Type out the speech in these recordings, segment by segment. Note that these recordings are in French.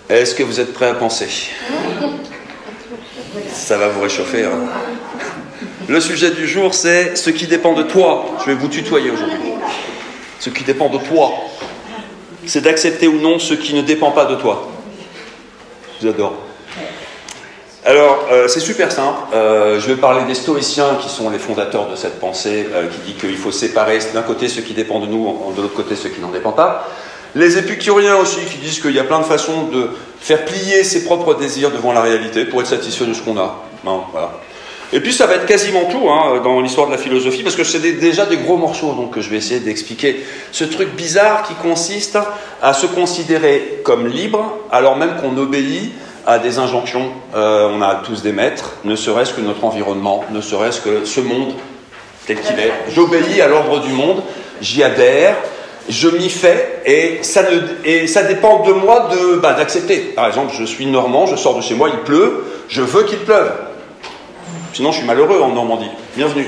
Est-ce que vous êtes prêts à penser? Ça va vous réchauffer. Hein. Le sujet du jour, c'est ce qui dépend de toi. Je vais vous tutoyer aujourd'hui. Ce qui dépend de toi, c'est d'accepter ou non ce qui ne dépend pas de toi. J'adore. Alors, c'est super simple. Je vais parler des stoïciens qui sont les fondateurs de cette pensée qui dit qu'il faut séparer d'un côté ce qui dépend de nous, de l'autre côté ce qui n'en dépend pas. Les épicuriens aussi qui disent qu'il y a plein de façons de faire plier ses propres désirs devant la réalité pour être satisfait de ce qu'on a. Non, voilà. Et puis ça va être quasiment tout hein, dans l'histoire de la philosophie, parce que c'est déjà des gros morceaux, donc je vais essayer d'expliquer ce truc bizarre qui consiste à se considérer comme libre, alors même qu'on obéit à des injonctions. On a tous des maîtres, ne serait-ce que notre environnement, ne serait-ce que ce monde tel qu'il est. J'obéis à l'ordre du monde, j'y adhère, je m'y fais, et ça dépend de moi d'accepter. Par exemple, je suis normand, je sors de chez moi, il pleut, je veux qu'il pleuve. Sinon, je suis malheureux en Normandie. Bienvenue.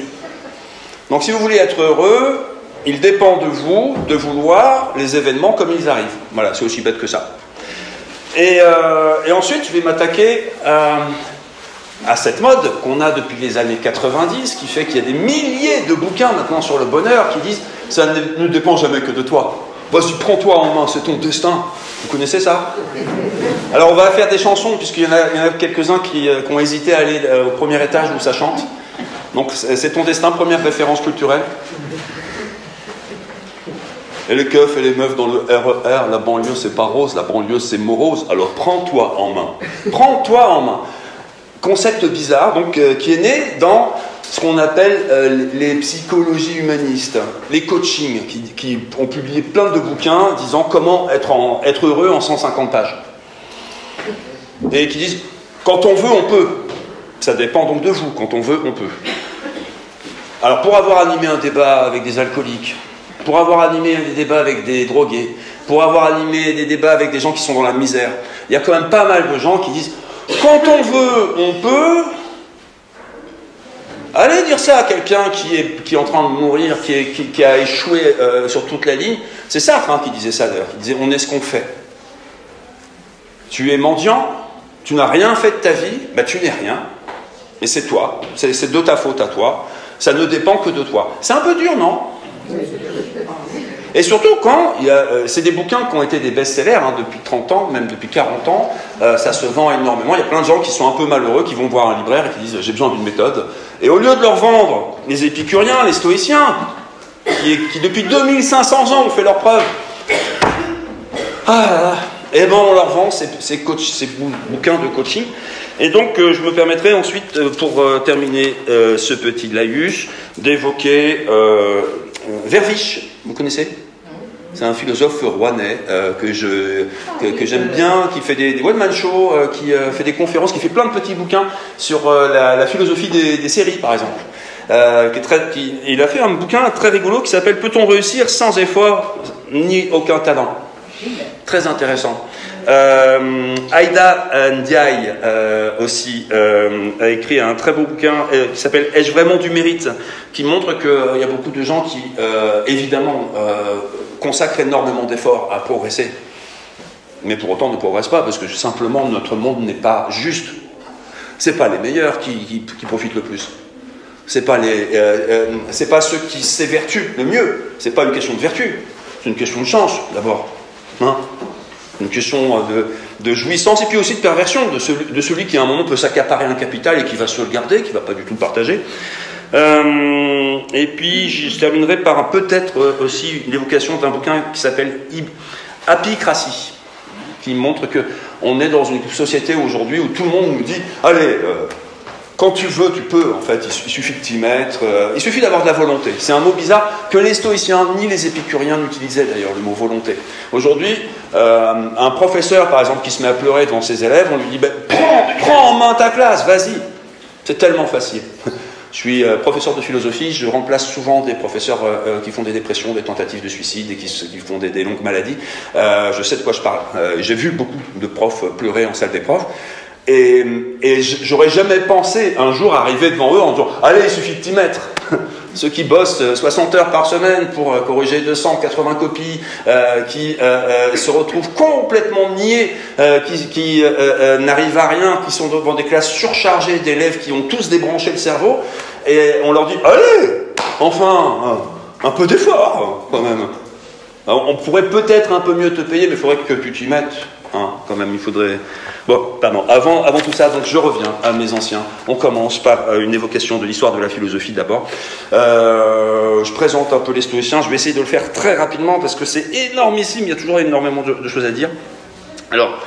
Donc, si vous voulez être heureux, il dépend de vous de vouloir les événements comme ils arrivent. Voilà, c'est aussi bête que ça. Et ensuite, je vais m'attaquer à cette mode qu'on a depuis les années 90, qui fait qu'il y a des milliers de bouquins maintenant sur le bonheur qui disent « ça ne dépend jamais que de toi. Vas-y, prends-toi en main, c'est ton destin. » Vous connaissez ça? Alors on va faire des chansons, puisqu'il y en a quelques-uns qui ont hésité à aller au premier étage où ça chante. Donc c'est ton destin, première référence culturelle. Et les keufs et les meufs dans le RER, la banlieue c'est pas rose, la banlieue c'est morose. Alors prends-toi en main. Prends-toi en main. Concept bizarre, donc qui est né dans ce qu'on appelle les psychologies humanistes, les coachings, qui ont publié plein de bouquins disant comment être heureux en 150 pages. Et qui disent, quand on veut, on peut. Ça dépend donc de vous, quand on veut, on peut. Alors pour avoir animé un débat avec des alcooliques, pour avoir animé des débats avec des drogués, pour avoir animé des débats avec des gens qui sont dans la misère, il y a quand même pas mal de gens qui disent, quand on veut, on peut. Allez dire ça à quelqu'un qui est en train de mourir, qui a échoué sur toute la ligne. C'est Sartre hein, qui disait ça d'ailleurs, qui disait on est ce qu'on fait. Tu es mendiant, tu n'as rien fait de ta vie, bah tu n'es rien. Et c'est toi, c'est de ta faute à toi, ça ne dépend que de toi. C'est un peu dur, non? Et surtout quand, c'est des bouquins qui ont été des best-sellers hein, depuis 30 ans, même depuis 40 ans, ça se vend énormément. Il y a plein de gens qui sont un peu malheureux, qui vont voir un libraire et qui disent « j'ai besoin d'une méthode ». Et au lieu de leur vendre les épicuriens, les stoïciens, qui depuis 2500 ans ont fait leur preuve, et ben on leur vend ces bouquins de coaching. Et donc je me permettrai ensuite, pour terminer ce petit laïus, d'évoquer Verviche, vous connaissez? C'est un philosophe rouennais que j'aime bien, qui fait des one-man shows, qui fait des conférences, qui fait plein de petits bouquins sur la philosophie des séries, par exemple. Il a fait un bouquin très rigolo qui s'appelle « Peut-on réussir sans effort ni aucun talent ?» Très intéressant. Aïda Ndiaye aussi a écrit un très beau bouquin qui s'appelle « Ai-je vraiment du mérite ?» qui montre qu'il y a beaucoup de gens qui, évidemment, consacrent énormément d'efforts à progresser, mais pour autant ne progressent pas, parce que simplement notre monde n'est pas juste. C'est pas les meilleurs qui profitent le plus. C'est pas ceux qui s'évertuent le mieux. C'est pas une question de vertu, c'est une question de chance d'abord. Hein, une question de jouissance et puis aussi de perversion de celui qui à un moment peut s'accaparer un capital et qui va se le garder, qui ne va pas du tout le partager. Et puis je terminerai par peut-être aussi l'évocation d'un bouquin qui s'appelle Apicratie, qui montre qu'on est dans une société aujourd'hui où tout le monde nous dit « Allez, quand tu veux, tu peux, en fait, il suffit de t'y mettre, il suffit d'avoir de la volonté. » C'est un mot bizarre que les stoïciens ni les épicuriens n'utilisaient d'ailleurs, le mot volonté. Aujourd'hui, un professeur, par exemple, qui se met à pleurer devant ses élèves, on lui dit « Prends en main ta classe, vas-y !» C'est tellement facile. Je suis professeur de philosophie, je remplace souvent des professeurs qui font des dépressions, des tentatives de suicide et qui font des longues maladies. Je sais de quoi je parle. J'ai vu beaucoup de profs pleurer en salle des profs. Et j'aurais jamais pensé un jour arriver devant eux en disant « Allez, il suffit de t'y mettre !» Ceux qui bossent 60 heures par semaine pour corriger 280 copies, qui se retrouvent complètement niais, qui n'arrivent à rien, qui sont devant des classes surchargées d'élèves qui ont tous débranché le cerveau, et on leur dit « Allez, enfin, un peu d'effort, quand même. Alors, on pourrait peut-être un peu mieux te payer, mais il faudrait que tu t'y mettes. Hein, quand même, il faudrait... » Bon, pardon, avant tout ça, donc je reviens à mes anciens. On commence par une évocation de l'histoire de la philosophie d'abord. Je présente un peu les stoïciens, je vais essayer de le faire très rapidement parce que c'est énormissime, il y a toujours énormément de choses à dire. Alors,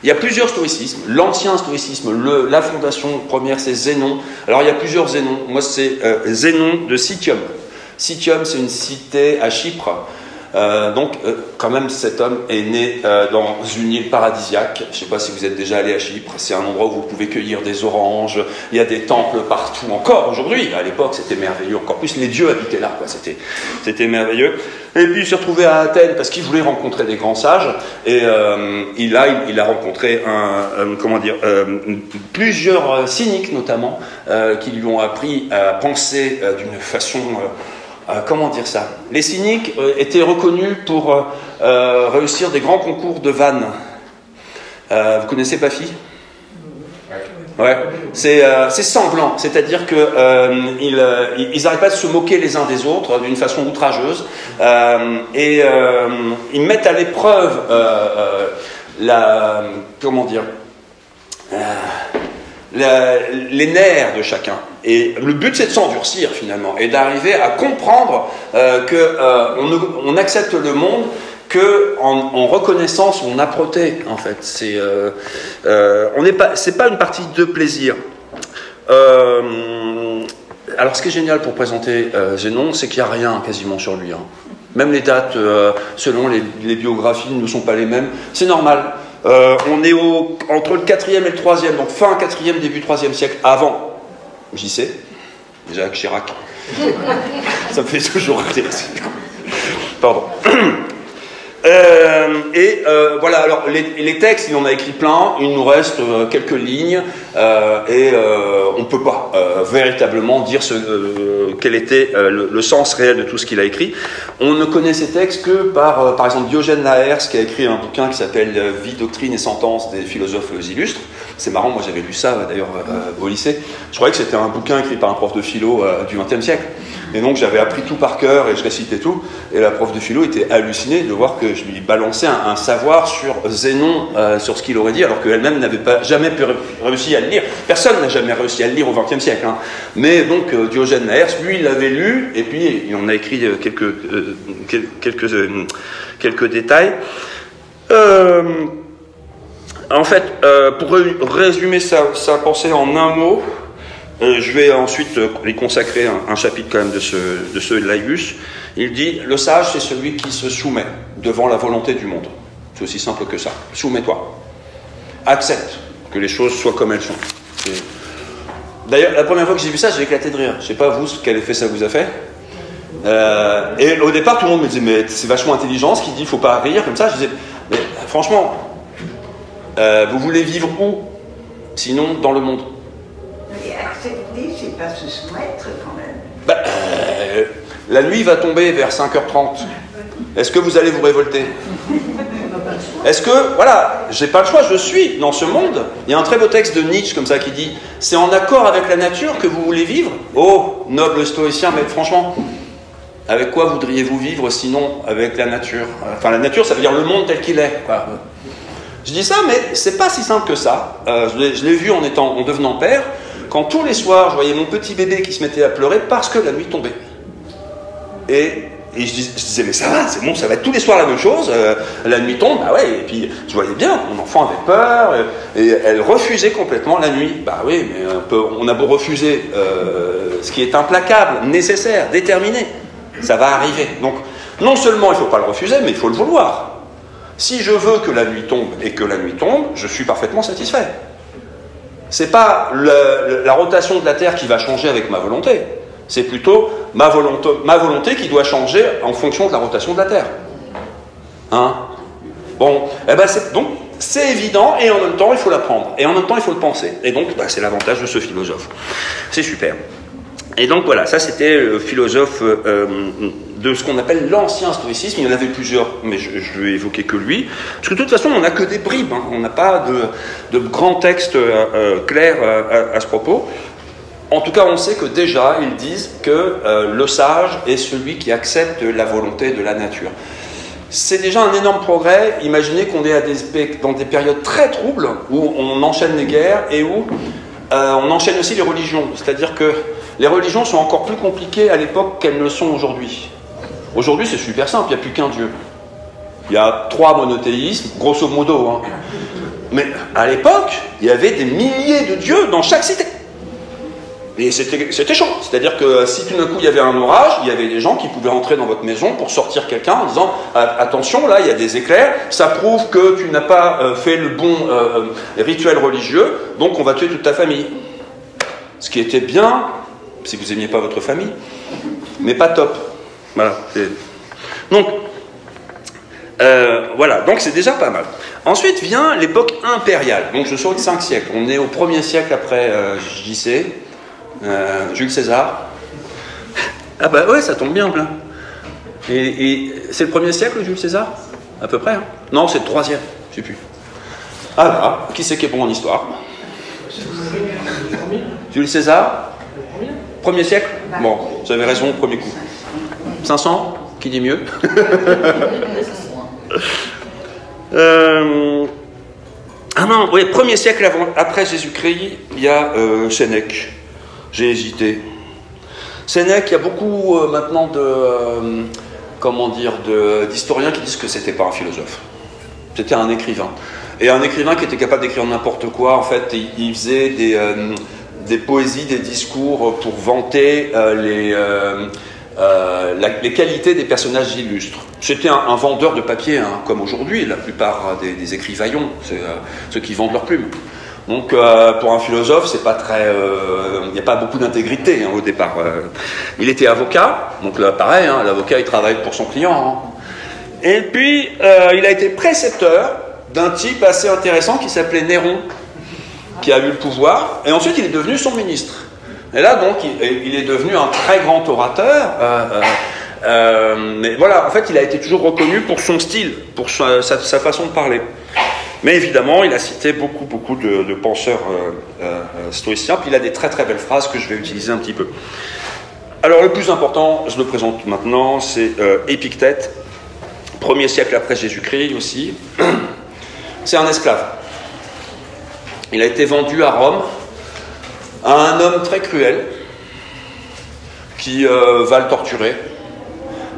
il y a plusieurs stoïcismes. L'ancien stoïcisme, la fondation première, c'est Zénon. Alors, il y a plusieurs Zénons. Moi, c'est Zénon de Citium. Citium, c'est une cité à Chypre. Quand même, cet homme est né dans une île paradisiaque. Je ne sais pas si vous êtes déjà allé à Chypre. C'est un endroit où vous pouvez cueillir des oranges. Il y a des temples partout encore aujourd'hui. À l'époque, c'était merveilleux. Encore plus, les dieux habitaient là, quoi. C'était merveilleux. Et puis, il s'est retrouvé à Athènes parce qu'il voulait rencontrer des grands sages. Et il a rencontré plusieurs cyniques, notamment, qui lui ont appris à penser d'une façon... comment dire ça? Les cyniques étaient reconnus pour réussir des grands concours de vannes. Vous connaissez Bafi? Ouais. C'est sanglant, c'est-à-dire qu'ils n'arrêtent pas de se moquer les uns des autres d'une façon outrageuse et ils mettent à l'épreuve les nerfs de chacun. Et le but, c'est de s'endurcir, finalement, et d'arriver à comprendre qu'on accepte le monde en reconnaissant son âpreté, en fait. C'est pas une partie de plaisir. Alors, ce qui est génial pour présenter Zénon, c'est qu'il n'y a rien quasiment sur lui. Hein. Même les dates, selon les biographies, ne sont pas les mêmes. C'est normal. On est entre le 4e et le 3e, donc fin 4e, début 3e siècle, avant JC, Jacques Chirac. Ça me fait toujours rire. Pardon. Voilà, alors les textes, il en a écrit plein, il nous reste quelques lignes, et on ne peut pas véritablement dire quel était le sens réel de tout ce qu'il a écrit. On ne connaît ces textes que par exemple, Diogène Laërce, qui a écrit un bouquin qui s'appelle « Vie, doctrine et sentence des philosophes illustres ». C'est marrant, moi j'avais lu ça d'ailleurs au lycée. Je croyais que c'était un bouquin écrit par un prof de philo du XXe siècle. Et donc j'avais appris tout par cœur et je récitais tout. Et la prof de philo était hallucinée de voir que je lui balançais un savoir sur Zénon, sur ce qu'il aurait dit, alors qu'elle-même n'avait jamais réussi à le lire. Personne n'a jamais réussi à le lire au XXe siècle. Hein. Mais donc Diogène Laërce, lui, il l'avait lu, et puis il en a écrit quelques détails. En fait, pour résumer sa pensée en un mot, je vais ensuite lui consacrer un chapitre quand même de ce Laïus. Il dit « Le sage, c'est celui qui se soumet devant la volonté du monde. » C'est aussi simple que ça. Soumets-toi. Accepte que les choses soient comme elles sont. D'ailleurs, la première fois que j'ai vu ça, j'ai éclaté de rire. Je ne sais pas, vous, quel effet ça vous a fait. Et au départ, tout le monde me disait « Mais c'est vachement intelligent ce qu'il dit, il ne faut pas rire. » Comme ça, je disais « Mais franchement... vous voulez vivre où? Sinon, dans le monde. Mais accepter, c'est pas se soumettre quand même. La nuit va tomber vers 5h30. Est-ce que vous allez vous révolter? Est-ce que, voilà, j'ai pas le choix, je suis dans ce monde. Il y a un très beau texte de Nietzsche comme ça qui dit « C'est en accord avec la nature que vous voulez vivre ?» Oh, noble stoïcien, mais franchement, avec quoi voudriez-vous vivre sinon avec la nature? Enfin, la nature, ça veut dire le monde tel qu'il est, quoi. Je dis ça, mais c'est pas si simple que ça. Je l'ai vu en devenant père, quand tous les soirs, je voyais mon petit bébé qui se mettait à pleurer parce que la nuit tombait. Et je disais, mais ça va, c'est bon, ça va être tous les soirs la même chose, la nuit tombe, bah ouais, et puis je voyais bien, mon enfant avait peur, et elle refusait complètement la nuit. Bah oui, mais on a beau refuser ce qui est implacable, nécessaire, déterminé, ça va arriver. Donc, non seulement il ne faut pas le refuser, mais il faut le vouloir. Si je veux que la nuit tombe et que la nuit tombe, je suis parfaitement satisfait. C'est pas la rotation de la Terre qui va changer avec ma volonté. C'est plutôt ma volonté qui doit changer en fonction de la rotation de la Terre. Hein? Bon, donc c'est évident et en même temps il faut l'apprendre. Et en même temps il faut le penser. Et donc c'est l'avantage de ce philosophe. C'est super. Et donc voilà, ça c'était le philosophe de ce qu'on appelle l'ancien stoïcisme. Il y en avait plusieurs, mais je ne vais évoquer que lui. Parce que de toute façon, on n'a que des bribes, hein. On n'a pas de grands textes clairs à ce propos. En tout cas, on sait que déjà, ils disent que le sage est celui qui accepte la volonté de la nature. C'est déjà un énorme progrès. Imaginez qu'on est dans des périodes très troubles, où on enchaîne les guerres et où on enchaîne aussi les religions. C'est-à-dire que les religions sont encore plus compliquées à l'époque qu'elles ne le sont aujourd'hui. Aujourd'hui, c'est super simple, il n'y a plus qu'un Dieu. Il y a 3 monothéismes, grosso modo. Hein. Mais à l'époque, il y avait des milliers de dieux dans chaque cité. Et c'était chaud. C'est-à-dire que si tout d'un coup il y avait un orage, il y avait des gens qui pouvaient rentrer dans votre maison pour sortir quelqu'un en disant « Attention, là, il y a des éclairs, ça prouve que tu n'as pas fait le bon rituel religieux, donc on va tuer toute ta famille. » Ce qui était bien, si vous n'aimiez pas votre famille, mais pas top. Voilà. Donc, voilà, donc c'est déjà pas mal. Ensuite vient l'époque impériale. Donc je saute 5 siècles. On est au 1er siècle après JC. Jules César. Ah bah ouais, ça tombe bien plein. Et c'est le 1er siècle, Jules César? À peu près, hein? Non, c'est le 3e, je sais plus. Ah là, qui c'est qui est bon en histoire? Jules César? 1er siècle? Bon, vous avez raison, premier coup. 500? Qui dit mieux? Ah non, oui, 1er siècle après Jésus-Christ, il y a Sénèque. J'ai hésité. Sénèque, il y a beaucoup maintenant d'historiens qui disent que c'était pas un philosophe. C'était un écrivain. Et un écrivain qui était capable d'écrire n'importe quoi. En fait, il faisait des poésies, des discours pour vanter les qualités des personnages illustres. C'était un vendeur de papier, hein, comme aujourd'hui, la plupart des écrivaillons, c'est ceux qui vendent leurs plumes. Donc, pour un philosophe, c'est pas très, il n'y a pas beaucoup d'intégrité hein, au départ. Il était avocat, donc là, pareil, hein, l'avocat il travaille pour son client. Hein. Et puis, il a été précepteur d'un type assez intéressant qui s'appelait Néron, qui a eu le pouvoir, et ensuite il est devenu son ministre. Et là, donc, il est devenu un très grand orateur. Mais voilà, en fait, il a été toujours reconnu pour son style, pour sa façon de parler. Mais évidemment, il a cité beaucoup de penseurs stoïciens, puis il a des très très belles phrases que je vais utiliser un petit peu. Alors le plus important, je le présente maintenant, c'est Épictète, 1er siècle après Jésus-Christ aussi. C'est un esclave. Il a été vendu à Rome à un homme très cruel qui va le torturer.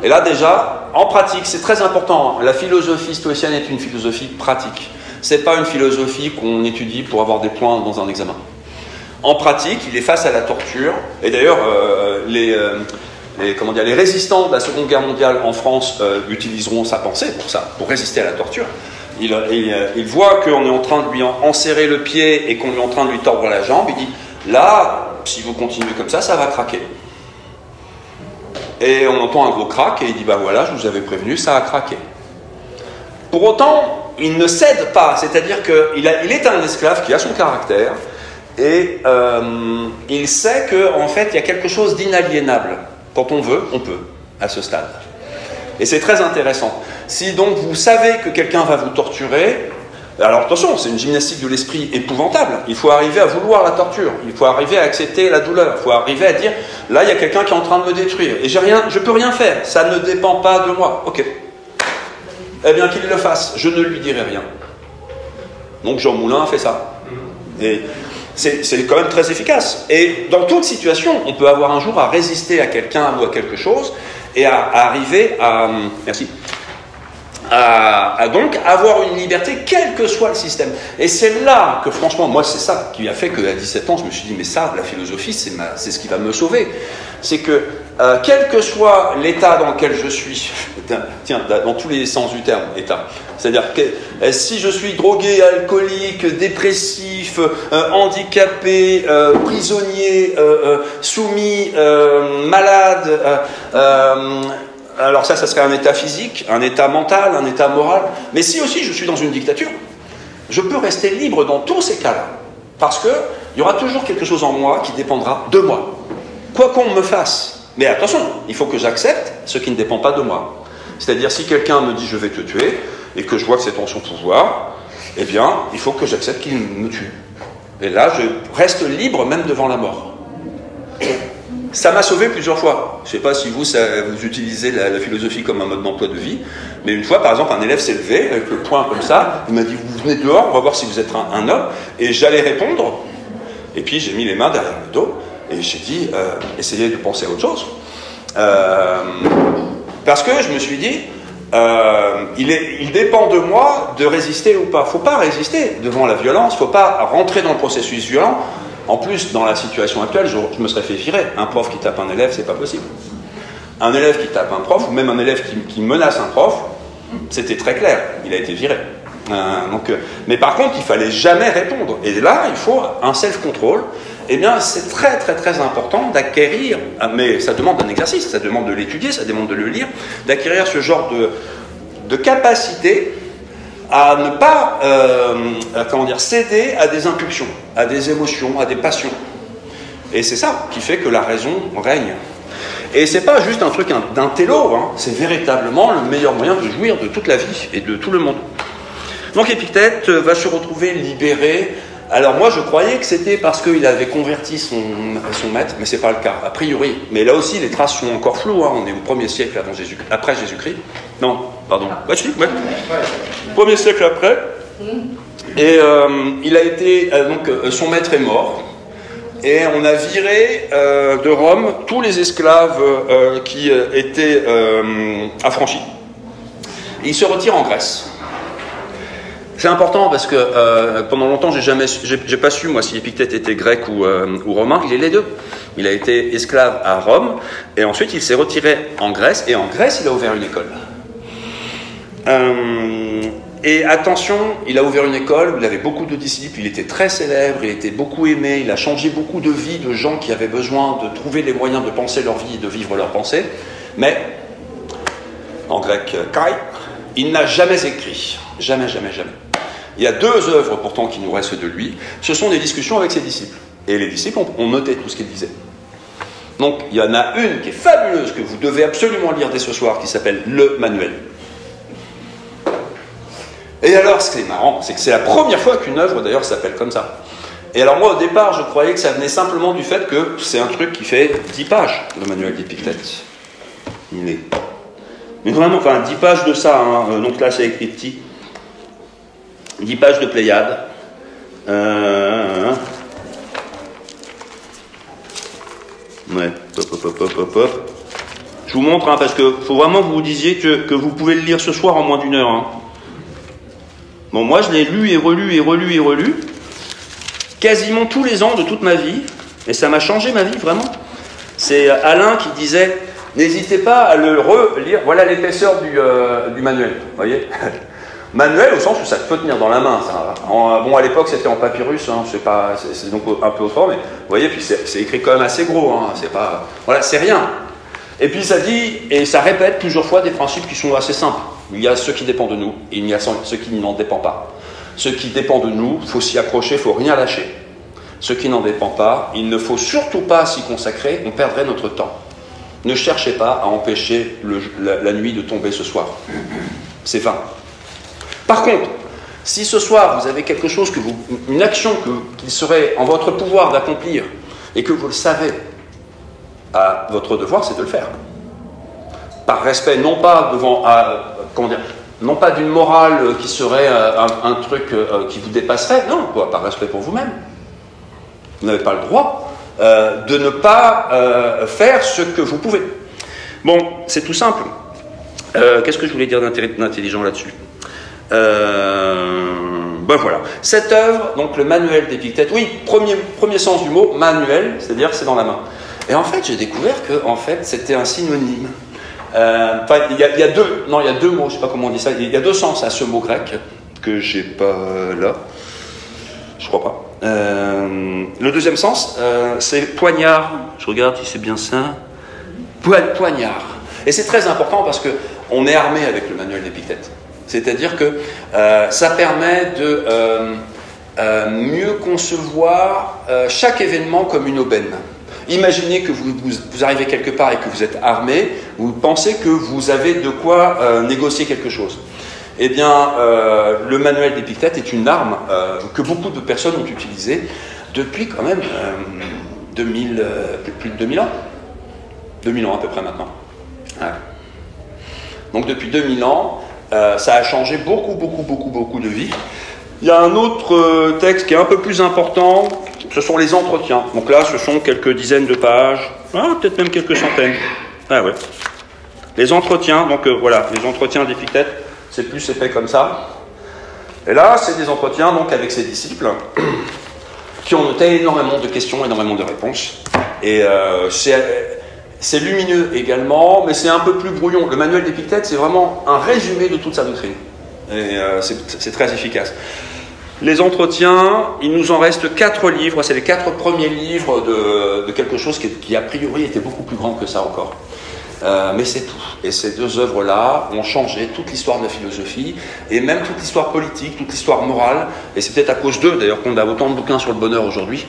Et là déjà, en pratique, c'est très important, la philosophie stoïcienne est une philosophie pratique. C'est pas une philosophie qu'on étudie pour avoir des points dans un examen. En pratique, il est face à la torture. Et d'ailleurs, les résistants de la Seconde Guerre mondiale en France utiliseront sa pensée pour ça, pour résister à la torture. Il voit qu'on est en train de lui enserrer le pied et qu'on est en train de lui tordre la jambe. Il dit, là, si vous continuez comme ça va craquer. Et on entend un gros crack et il dit, bah voilà, je vous avais prévenu, ça a craqué. Pour autant, il ne cède pas, c'est-à-dire qu'il est un esclave qui a son caractère et il sait qu'en fait, il y a quelque chose d'inaliénable. Quand on veut, on peut, à ce stade. Et c'est très intéressant. Si donc vous savez que quelqu'un va vous torturer, alors attention, c'est une gymnastique de l'esprit épouvantable. Il faut arriver à vouloir la torture, il faut arriver à accepter la douleur, il faut arriver à dire, là il y a quelqu'un qui est en train de me détruire, et je ne peux rien faire, ça ne dépend pas de moi. Ok. Eh bien qu'il le fasse, je ne lui dirai rien. Donc Jean Moulin a fait ça. Et c'est quand même très efficace. Et dans toute situation, on peut avoir un jour à résister à quelqu'un ou à quelque chose, et à arriver à... Merci. À donc avoir une liberté quel que soit le système. Et c'est là que franchement, moi c'est ça qui a fait qu'à 17 ans je me suis dit mais ça, la philosophie c'est ce qui va me sauver. C'est que quel que soit l'état dans lequel je suis, tiens, dans tous les sens du terme, état, c'est-à-dire que si je suis drogué, alcoolique, dépressif, handicapé, prisonnier, soumis, malade, alors ça serait un état physique, un état mental, un état moral. Mais si aussi je suis dans une dictature, je peux rester libre dans tous ces cas-là. Parce qu'il y aura toujours quelque chose en moi qui dépendra de moi. quoi qu'on me fasse. Mais attention, il faut que j'accepte ce qui ne dépend pas de moi. C'est-à-dire, si quelqu'un me dit je vais te tuer, et que je vois que c'est en son pouvoir, eh bien, il faut que j'accepte qu'il me tue. Et là, je reste libre même devant la mort. Ça m'a sauvé plusieurs fois. Je ne sais pas si vous utilisez la philosophie comme un mode d'emploi de vie, mais une fois, par exemple, un élève s'est levé avec le poing comme ça, il m'a dit, vous venez dehors, on va voir si vous êtes un homme, et j'allais répondre, et puis j'ai mis les mains derrière le dos, et j'ai dit, essayez de penser à autre chose. Parce que je me suis dit, il dépend de moi de résister ou pas. Il ne faut pas résister devant la violence, il ne faut pas rentrer dans le processus violent. En plus, dans la situation actuelle, je me serais fait virer. Un prof qui tape un élève, c'est pas possible. Un élève qui tape un prof, ou même un élève qui menace un prof, c'était très clair, il a été viré. Mais par contre, il fallait jamais répondre. Et là, il faut un self-control. Eh bien, c'est très très très important d'acquérir, mais ça demande un exercice, ça demande de l'étudier, ça demande de le lire, d'acquérir ce genre de capacité à ne pas céder à des impulsions, à des émotions, à des passions. Et c'est ça qui fait que la raison règne. Et c'est pas juste un truc d'un télo, hein, c'est véritablement le meilleur moyen de jouir de toute la vie et de tout le monde. Donc Épictète va se retrouver libéré. Alors moi je croyais que c'était parce qu'il avait converti son maître, mais c'est pas le cas, a priori. Mais là aussi les traces sont encore floues, hein. On est au 1er siècle après Jésus-Christ. Non, pardon. Ouais, je suis, ouais. 1er siècle après. Et il a été, son maître est mort. Et on a viré de Rome tous les esclaves qui étaient affranchis. Et il se retire en Grèce. C'est important parce que pendant longtemps, j'ai pas su moi si Épictète était grec ou romain. Il est les deux. Il a été esclave à Rome et ensuite il s'est retiré en Grèce. Et en Grèce, il a ouvert une école. Et attention, il a ouvert une école où il avait beaucoup de disciples. Il était très célèbre, il était beaucoup aimé. Il a changé beaucoup de vies de gens qui avaient besoin de trouver les moyens de penser leur vie et de vivre leur pensée. Mais en grec, kai, il n'a jamais écrit. Jamais, jamais, jamais. Il y a 2 œuvres pourtant qui nous restent de lui. Ce sont des discussions avec ses disciples. Et les disciples ont noté tout ce qu'il disait. Donc il y en a une qui est fabuleuse, que vous devez absolument lire dès ce soir, qui s'appelle Le Manuel. Et alors ce qui est marrant, c'est que c'est la première fois qu'une œuvre d'ailleurs s'appelle comme ça. Et alors moi au départ je croyais que ça venait simplement du fait que c'est un truc qui fait 10 pages, le Manuel d'Épictète. Mais vraiment, enfin 10 pages de ça, hein. Donc là c'est écrit petit. 10 pages de Pléiade. Ouais, hop. Je vous montre, hein, parce que faut vraiment que vous disiez que vous pouvez le lire ce soir en moins d'1 heure. Hein. Bon, moi je l'ai lu et relu, quasiment tous les ans de toute ma vie, et ça m'a changé ma vie, vraiment. C'est Alain qui disait, n'hésitez pas à le relire, voilà l'épaisseur du manuel, vous voyez. Manuel au sens où ça peut tenir dans la main. Ça. Bon, à l'époque c'était en papyrus, hein, c'est donc un peu autrement, mais vous voyez, puis c'est écrit quand même assez gros, hein, c'est pas, voilà, c'est rien. Et puis ça dit, et ça répète plusieurs fois des principes qui sont assez simples. Il y a ce qui dépend de nous, et il y a ce qui n'en dépend pas. Ce qui dépend de nous, il faut s'y accrocher, il ne faut rien lâcher. Ce qui n'en dépend pas, il ne faut surtout pas s'y consacrer, on perdrait notre temps. Ne cherchez pas à empêcher la nuit de tomber ce soir. C'est vain. Par contre, si ce soir vous avez quelque chose, une action qu'il serait en votre pouvoir d'accomplir, et que vous le savez, votre devoir c'est de le faire. Par respect, non pas non pas d'une morale qui serait un truc qui vous dépasserait, non, par respect pour vous-même. Vous n'avez pas le droit de ne pas faire ce que vous pouvez. Bon, c'est tout simple. Qu'est-ce que je voulais dire d'intelligent là-dessus ? Ben voilà. Cette œuvre, donc le manuel d'Épictète, oui, premier sens du mot, manuel, c'est-à-dire c'est dans la main. Et en fait, j'ai découvert que c'était un synonyme. Il y a deux mots, je ne sais pas comment on dit ça, il y a 2 sens à ce mot grec, que j'ai pas là, je crois pas. Le deuxième sens, c'est poignard, je regarde si c'est bien ça, poignard. Et c'est très important parce qu'on est armé avec le manuel d'Épictète. C'est-à-dire que ça permet de mieux concevoir chaque événement comme une aubaine. Imaginez que vous arrivez quelque part et que vous êtes armé, vous pensez que vous avez de quoi négocier quelque chose. Eh bien, le manuel d'Épictète est une arme que beaucoup de personnes ont utilisée depuis quand même plus de 2000 ans. 2000 ans à peu près maintenant. Ouais. Donc depuis 2000 ans, ça a changé beaucoup de vies. Il y a un autre texte qui est un peu plus important, ce sont les entretiens. Donc là, ce sont quelques dizaines de pages, peut-être même quelques centaines. Ah ouais. Les entretiens, donc voilà, les entretiens d'Épictète, c'est plus épais comme ça. Et là, c'est des entretiens donc avec ses disciples qui ont noté énormément de questions, énormément de réponses. Et c'est lumineux également, mais c'est un peu plus brouillon. Le manuel d'Épictète, c'est vraiment un résumé de toute sa doctrine. Et c'est très efficace. Les entretiens, il nous en reste 4 livres. C'est les 4 premiers livres de quelque chose qui a priori était beaucoup plus grand que ça encore. Mais c'est tout. Et ces 2 œuvres-là ont changé toute l'histoire de la philosophie, et même toute l'histoire politique, toute l'histoire morale. Et c'est peut-être à cause d'eux, d'ailleurs, qu'on a autant de bouquins sur le bonheur aujourd'hui.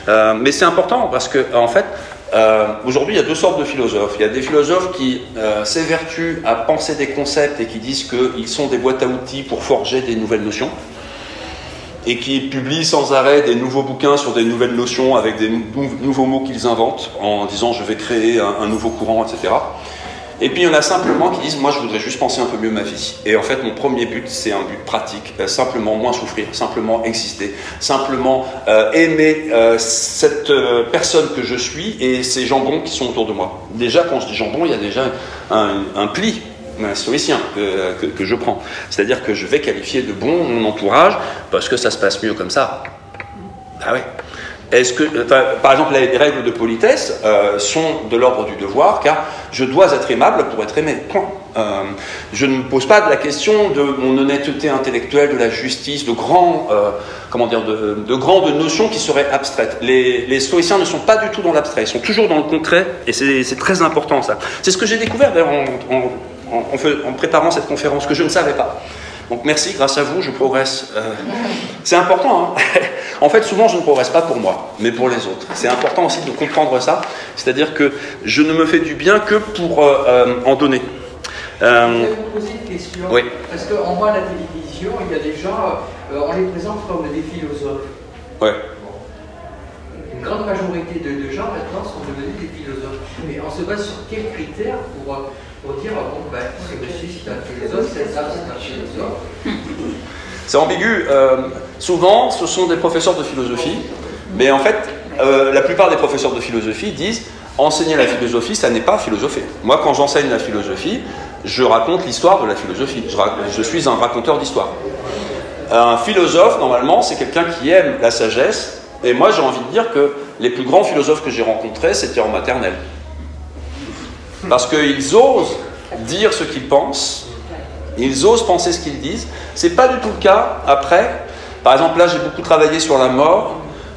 Mais c'est important parce que, en fait, aujourd'hui, il y a 2 sortes de philosophes. Il y a des philosophes qui s'évertuent à penser des concepts et qui disent qu'ils sont des boîtes à outils pour forger des nouvelles notions, et qui publient sans arrêt des nouveaux bouquins sur des nouvelles notions avec des nouveaux mots qu'ils inventent en disant je vais créer un nouveau courant, etc. Et puis il y en a simplement qui disent moi je voudrais juste penser un peu mieux ma vie. Et en fait mon premier but c'est un but pratique, simplement moins souffrir, simplement exister, simplement aimer cette personne que je suis et ces jambons qui sont autour de moi. Déjà quand je dis jambon, il y a déjà un pli stoïcien que je prends. C'est-à-dire que je vais qualifier de bon mon entourage parce que ça se passe mieux comme ça. Ah ouais. Est-ce que, par exemple, les règles de politesse sont de l'ordre du devoir, car je dois être aimable pour être aimé. Point. Je ne me pose pas de la question de mon honnêteté intellectuelle, de la justice, de grandes notions qui seraient abstraites. Les stoïciens ne sont pas du tout dans l'abstrait, ils sont toujours dans le concret, et c'est très important ça. C'est ce que j'ai découvert d'ailleurs en préparant cette conférence, que je ne savais pas. Donc merci, grâce à vous, je progresse. C'est important, hein. En fait, souvent, je ne progresse pas pour moi, mais pour les autres. C'est important aussi de comprendre ça, c'est-à-dire que je ne me fais du bien que pour en donner. Je vais vous poser une question. Oui. Parce qu'on voit à la télévision, il y a des gens, on les présente comme des philosophes. Ouais. Une grande majorité de gens maintenant sont devenus des philosophes. Mais on se base sur quels critères pour dire, bon, ben, ce monsieur c'est un philosophe, cette dame c'est un philosophe. C'est ambigu. Souvent, ce sont des professeurs de philosophie, mais en fait, la plupart des professeurs de philosophie disent enseigner la philosophie, ça n'est pas philosopher. Moi, quand j'enseigne la philosophie, je raconte l'histoire de la philosophie. Je suis un raconteur d'histoire. Un philosophe, normalement, c'est quelqu'un qui aime la sagesse, et moi, j'ai envie de dire que les plus grands philosophes que j'ai rencontrés, c'était en maternelle. Parce qu'ils osent dire ce qu'ils pensent, ils osent penser ce qu'ils disent. C'est pas du tout le cas après. Par exemple, là, j'ai beaucoup travaillé sur la mort.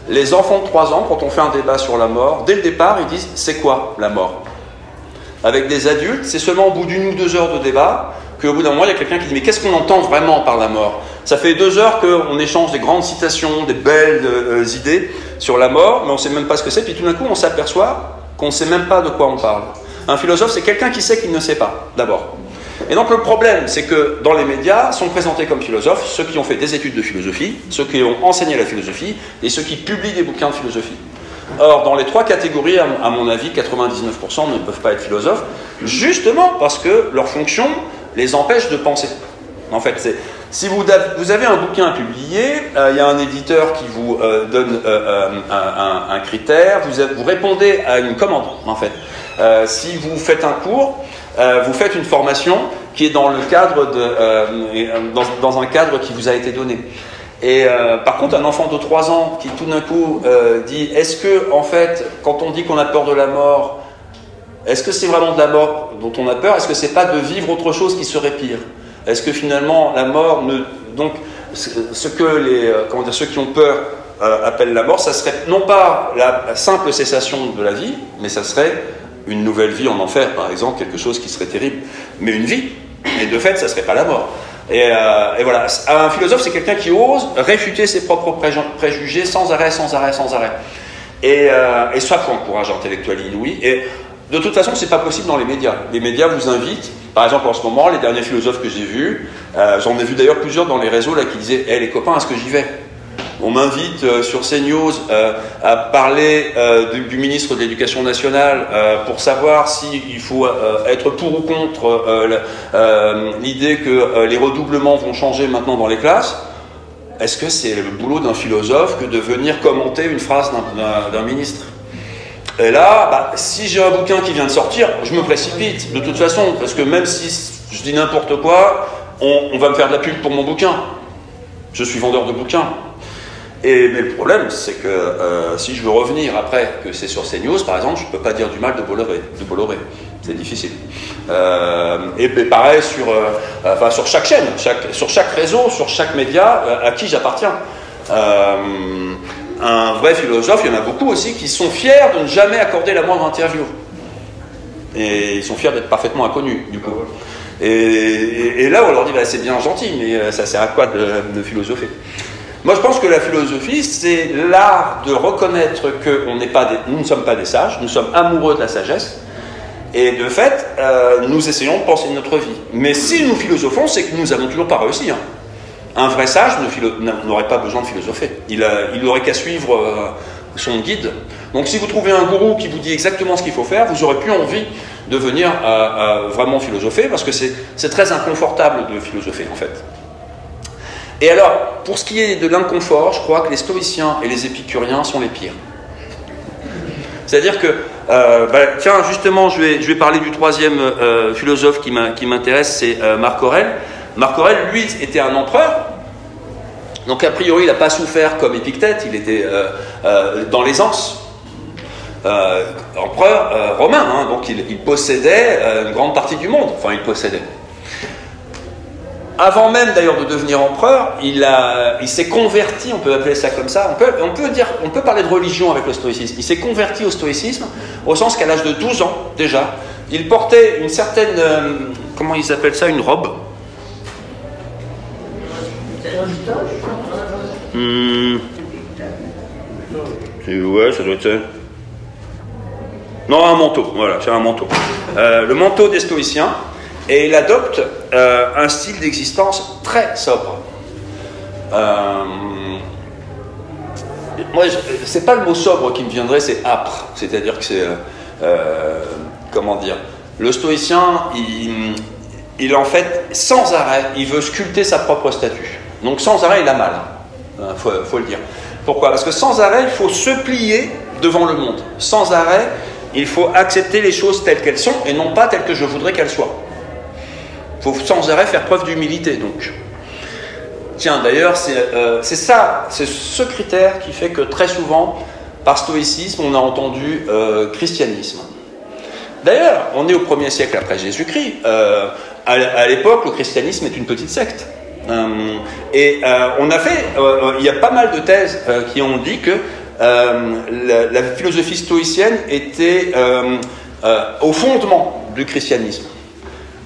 Les enfants de 3 ans, quand on fait un débat sur la mort, dès le départ, ils disent « c'est quoi la mort ?» Avec des adultes, c'est seulement au bout d'1 ou 2 heures de débat qu'au bout d'un moment, il y a quelqu'un qui dit « mais qu'est-ce qu'on entend vraiment par la mort ?» Ça fait 2 heures qu'on échange des grandes citations, des belles idées sur la mort, mais on ne sait même pas ce que c'est. Puis tout d'un coup, on s'aperçoit qu'on ne sait même pas de quoi on parle. Un philosophe, c'est quelqu'un qui sait qu'il ne sait pas, d'abord. Et donc le problème, c'est que dans les médias, sont présentés comme philosophes ceux qui ont fait des études de philosophie, ceux qui ont enseigné la philosophie, et ceux qui publient des bouquins de philosophie. Or, dans les 3 catégories, à mon avis, 99% ne peuvent pas être philosophes, justement parce que leur fonction les empêche de penser. En fait, si vous avez un bouquin à publier, il y a un éditeur qui vous donne un critère, vous répondez à une commande, en fait. Si vous faites un cours, vous faites une formation qui est dans le cadre dans un cadre qui vous a été donné. Et par contre, un enfant de 3 ans qui tout d'un coup dit est-ce que, en fait, quand on dit qu'on a peur de la mort, est-ce que c'est vraiment de la mort dont on a peur? Est-ce que c'est pas de vivre autre chose qui serait pire? Est-ce que finalement la mort donc ce que ceux qui ont peur appellent la mort, ça serait non pas la simple cessation de la vie, mais ça serait une nouvelle vie en enfer, par exemple, quelque chose qui serait terrible, mais une vie. Et de fait, ça ne serait pas la mort. Et voilà. Un philosophe, c'est quelqu'un qui ose réfuter ses propres préjugés sans arrêt, sans arrêt, sans arrêt. et ça faut un courage intellectuel inouï. Et de toute façon, c'est pas possible dans les médias. Les médias vous invitent, par exemple en ce moment, les derniers philosophes que j'ai vus, j'en ai vu d'ailleurs plusieurs dans les réseaux là qui disaient hey, les copains, est-ce que j'y vais? On m'invite sur CNews à parler du ministre de l'Éducation nationale pour savoir s'il faut être pour ou contre l'idée que les redoublements vont changer maintenant dans les classes. Est-ce que c'est le boulot d'un philosophe que de venir commenter une phrase d'un ministre? Et là, si j'ai un bouquin qui vient de sortir, je me précipite de toute façon, parce que même si je dis n'importe quoi, on va me faire de la pub pour mon bouquin. Je suis vendeur de bouquins. Mais le problème, c'est que si je veux revenir après que c'est sur CNews, par exemple, je ne peux pas dire du mal de Bolloré. C'est difficile. Et pareil sur chaque chaîne, sur chaque réseau, sur chaque média à qui j'appartiens. Un vrai philosophe, il y en a beaucoup aussi qui sont fiers de ne jamais accorder la moindre interview. Et ils sont fiers d'être parfaitement inconnus, du coup. Et là, on leur dit, c'est bien gentil, mais ça sert à quoi de philosopher? Moi, je pense que la philosophie, c'est l'art de reconnaître que nous ne sommes pas des sages, nous sommes amoureux de la sagesse, et de fait, nous essayons de penser notre vie. Mais si nous philosophons, c'est que nous n'avons toujours pas réussi. Un vrai sage n'aurait pas besoin de philosopher. Il n'aurait qu'à suivre son guide. Donc si vous trouvez un gourou qui vous dit exactement ce qu'il faut faire, vous n'aurez plus envie de venir vraiment philosopher, parce que c'est très inconfortable de philosopher, en fait. Et alors, pour ce qui est de l'inconfort, je crois que les stoïciens et les épicuriens sont les pires. C'est-à-dire que, tiens, justement, je vais parler du troisième philosophe qui m'intéresse, c'est Marc Aurèle. Marc Aurèle, lui, était un empereur. Donc, a priori, il n'a pas souffert comme Épictète, il était dans l'aisance. Empereur romain, donc il possédait une grande partie du monde. Enfin, il possédait. Avant même d'ailleurs de devenir empereur, il s'est converti, on peut appeler ça comme ça, on peut parler de religion avec le stoïcisme. Il s'est converti au stoïcisme, au sens qu'à l'âge de 12 ans, déjà, il portait une certaine, comment ils appellent ça, une robe. Ouais, ça doit être ça. Non, un manteau, voilà, c'est un manteau. Le manteau des stoïciens. Et il adopte un style d'existence très sobre. Moi, c'est pas le mot sobre qui me viendrait, c'est âpre. C'est-à-dire que c'est... comment dire? Le stoïcien, il en fait, sans arrêt, il veut sculpter sa propre statue. Donc sans arrêt, il a mal. Faut le dire. Pourquoi? Parce que sans arrêt, il faut se plier devant le monde. Sans arrêt, il faut accepter les choses telles qu'elles sont et non pas telles que je voudrais qu'elles soient. Il faut sans arrêt faire preuve d'humilité, donc. Tiens, d'ailleurs, c'est ce critère qui fait que très souvent, par stoïcisme, on a entendu christianisme. D'ailleurs, on est au 1er siècle après Jésus-Christ. À l'époque, le christianisme est une petite secte. Il y a pas mal de thèses qui ont dit que la philosophie stoïcienne était au fondement du christianisme.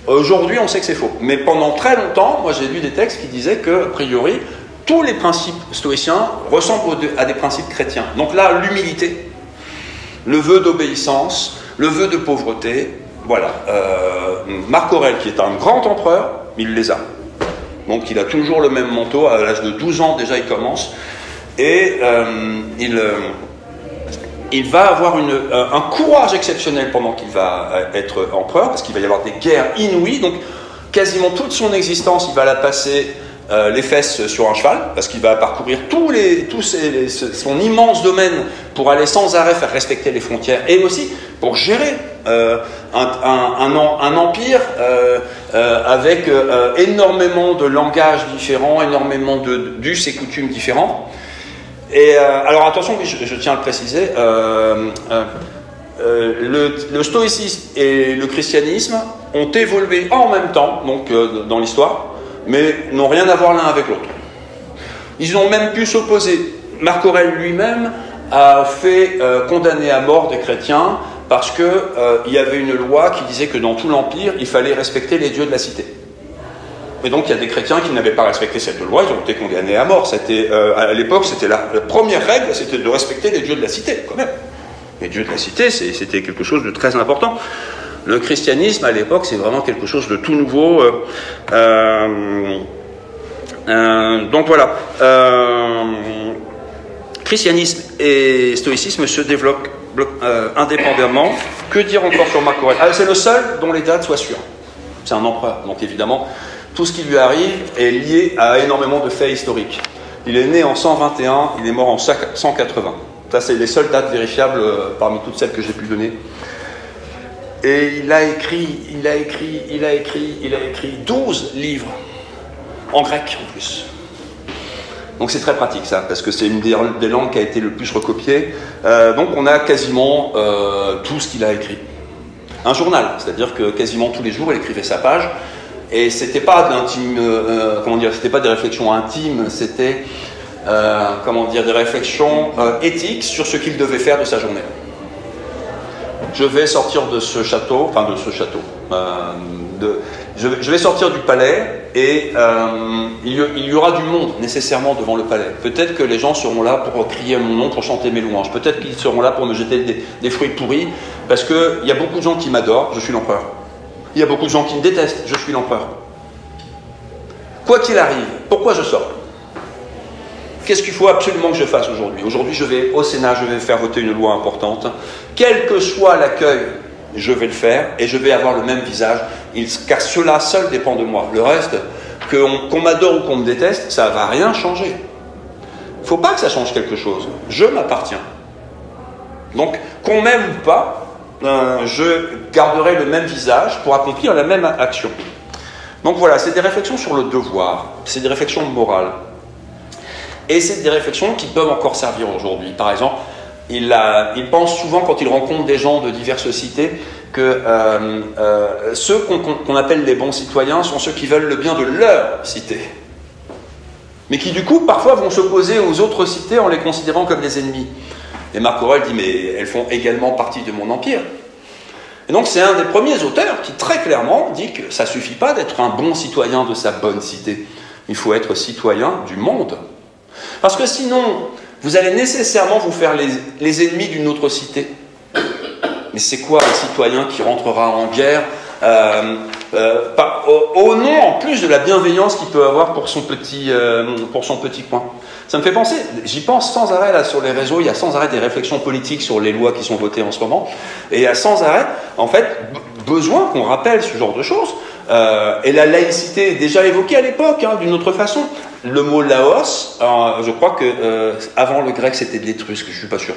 Aujourd'hui, on sait que c'est faux. Mais pendant très longtemps, moi j'ai lu des textes qui disaient que, a priori, tous les principes stoïciens ressemblent à des principes chrétiens. Donc là, l'humilité, le vœu d'obéissance, le vœu de pauvreté, voilà. Marc Aurèle, qui est un grand empereur, il les a. Donc il a toujours le même manteau, à l'âge de 12 ans déjà il commence. Et il va avoir un courage exceptionnel pendant qu'il va être empereur, parce qu'il va y avoir des guerres inouïes. Donc, quasiment toute son existence, il va la passer les fesses sur un cheval, parce qu'il va parcourir son immense domaine pour aller sans arrêt faire respecter les frontières, et aussi pour gérer un empire avec énormément de langages différents, énormément d'us et coutumes différents. Et alors attention, je tiens à le préciser, le stoïcisme et le christianisme ont évolué en même temps, donc dans l'histoire, mais n'ont rien à voir l'un avec l'autre. Ils ont même pu s'opposer. Marc Aurèle lui-même a fait condamner à mort des chrétiens parce qu'il y avait une loi qui disait que dans tout l'Empire, il fallait respecter les dieux de la cité. Et donc il y a des chrétiens qui n'avaient pas respecté cette loi, ils ont été condamnés à mort. À l'époque, c'était la première règle, c'était de respecter les dieux de la cité, quand même. Les dieux de la cité, c'était quelque chose de très important. Le christianisme, à l'époque, c'est vraiment quelque chose de tout nouveau. Donc voilà. Christianisme et stoïcisme se développent indépendamment. Que dire encore sur Marc Aurèle? C'est le seul dont les dates soient sûres. C'est un empereur, donc évidemment, tout ce qui lui arrive est lié à énormément de faits historiques. Il est né en 121, il est mort en 180. Ça, c'est les seules dates vérifiables parmi toutes celles que j'ai pu donner. Et il a écrit 12 livres, en grec en plus. Donc c'est très pratique ça, parce que c'est une des langues qui a été le plus recopiée. Donc on a quasiment tout ce qu'il a écrit. Un journal, c'est-à-dire que quasiment tous les jours il écrivait sa page, et c'était pas d'intime, c'était pas des réflexions intimes, c'était des réflexions éthiques sur ce qu'il devait faire de sa journée. Je vais sortir de ce château, je vais sortir du palais et il y aura du monde nécessairement devant le palais. Peut-être que les gens seront là pour crier mon nom, pour chanter mes louanges. Peut-être qu'ils seront là pour me jeter des fruits pourris, parce qu'il y a beaucoup de gens qui m'adorent, je suis l'empereur. Il y a beaucoup de gens qui me détestent, je suis l'empereur. Quoi qu'il arrive, pourquoi je sors? Qu'est-ce qu'il faut absolument que je fasse aujourd'hui? Aujourd'hui, je vais au Sénat, je vais faire voter une loi importante. Quel que soit l'accueil, je vais le faire et je vais avoir le même visage, car cela seul dépend de moi. Le reste, qu'on m'adore ou qu'on me déteste, ça ne va rien changer. Il ne faut pas que ça change quelque chose. Je m'appartiens. Donc, qu'on m'aime ou pas, je garderai le même visage pour accomplir la même action. Donc voilà, c'est des réflexions sur le devoir, c'est des réflexions morales. Et c'est des réflexions qui peuvent encore servir aujourd'hui. Par exemple, il pense souvent, quand il rencontre des gens de diverses cités, que ceux qu'on appelle les bons citoyens sont ceux qui veulent le bien de leur cité. Mais qui, du coup, parfois vont s'opposer aux autres cités en les considérant comme des ennemis. Et Marc Aurèle dit, mais elles font également partie de mon empire. Et donc, c'est un des premiers auteurs qui, très clairement, dit que ça ne suffit pas d'être un bon citoyen de sa bonne cité. Il faut être citoyen du monde. Parce que sinon, vous allez nécessairement vous faire les ennemis d'une autre cité. Mais c'est quoi un citoyen qui rentrera en guerre au nom, en plus de la bienveillance qu'il peut avoir pour son petit coin? Ça me fait penser, j'y pense sans arrêt là sur les réseaux, il y a sans arrêt des réflexions politiques sur les lois qui sont votées en ce moment, et il y a sans arrêt, en fait, besoin qu'on rappelle ce genre de choses. Et la laïcité est déjà évoquée à l'époque, d'une autre façon. Le mot laos, je crois que avant le grec c'était de l'étrusque, je ne suis pas sûr.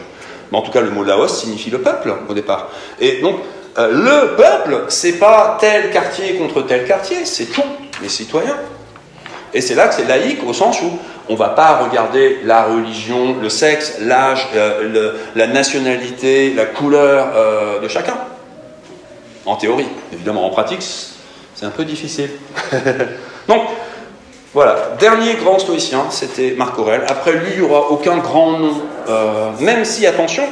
Mais en tout cas, le mot laos signifie le peuple au départ. Et donc, le peuple, c'est pas tel quartier contre tel quartier, c'est tous les citoyens. Et c'est là que c'est laïque, au sens où on ne va pas regarder la religion, le sexe, l'âge, la nationalité, la couleur de chacun. En théorie. Évidemment, en pratique, c'est un peu difficile. Donc, voilà. Dernier grand stoïcien, c'était Marc Aurèle. Après lui, il n'y aura aucun grand nom. Même si, attention,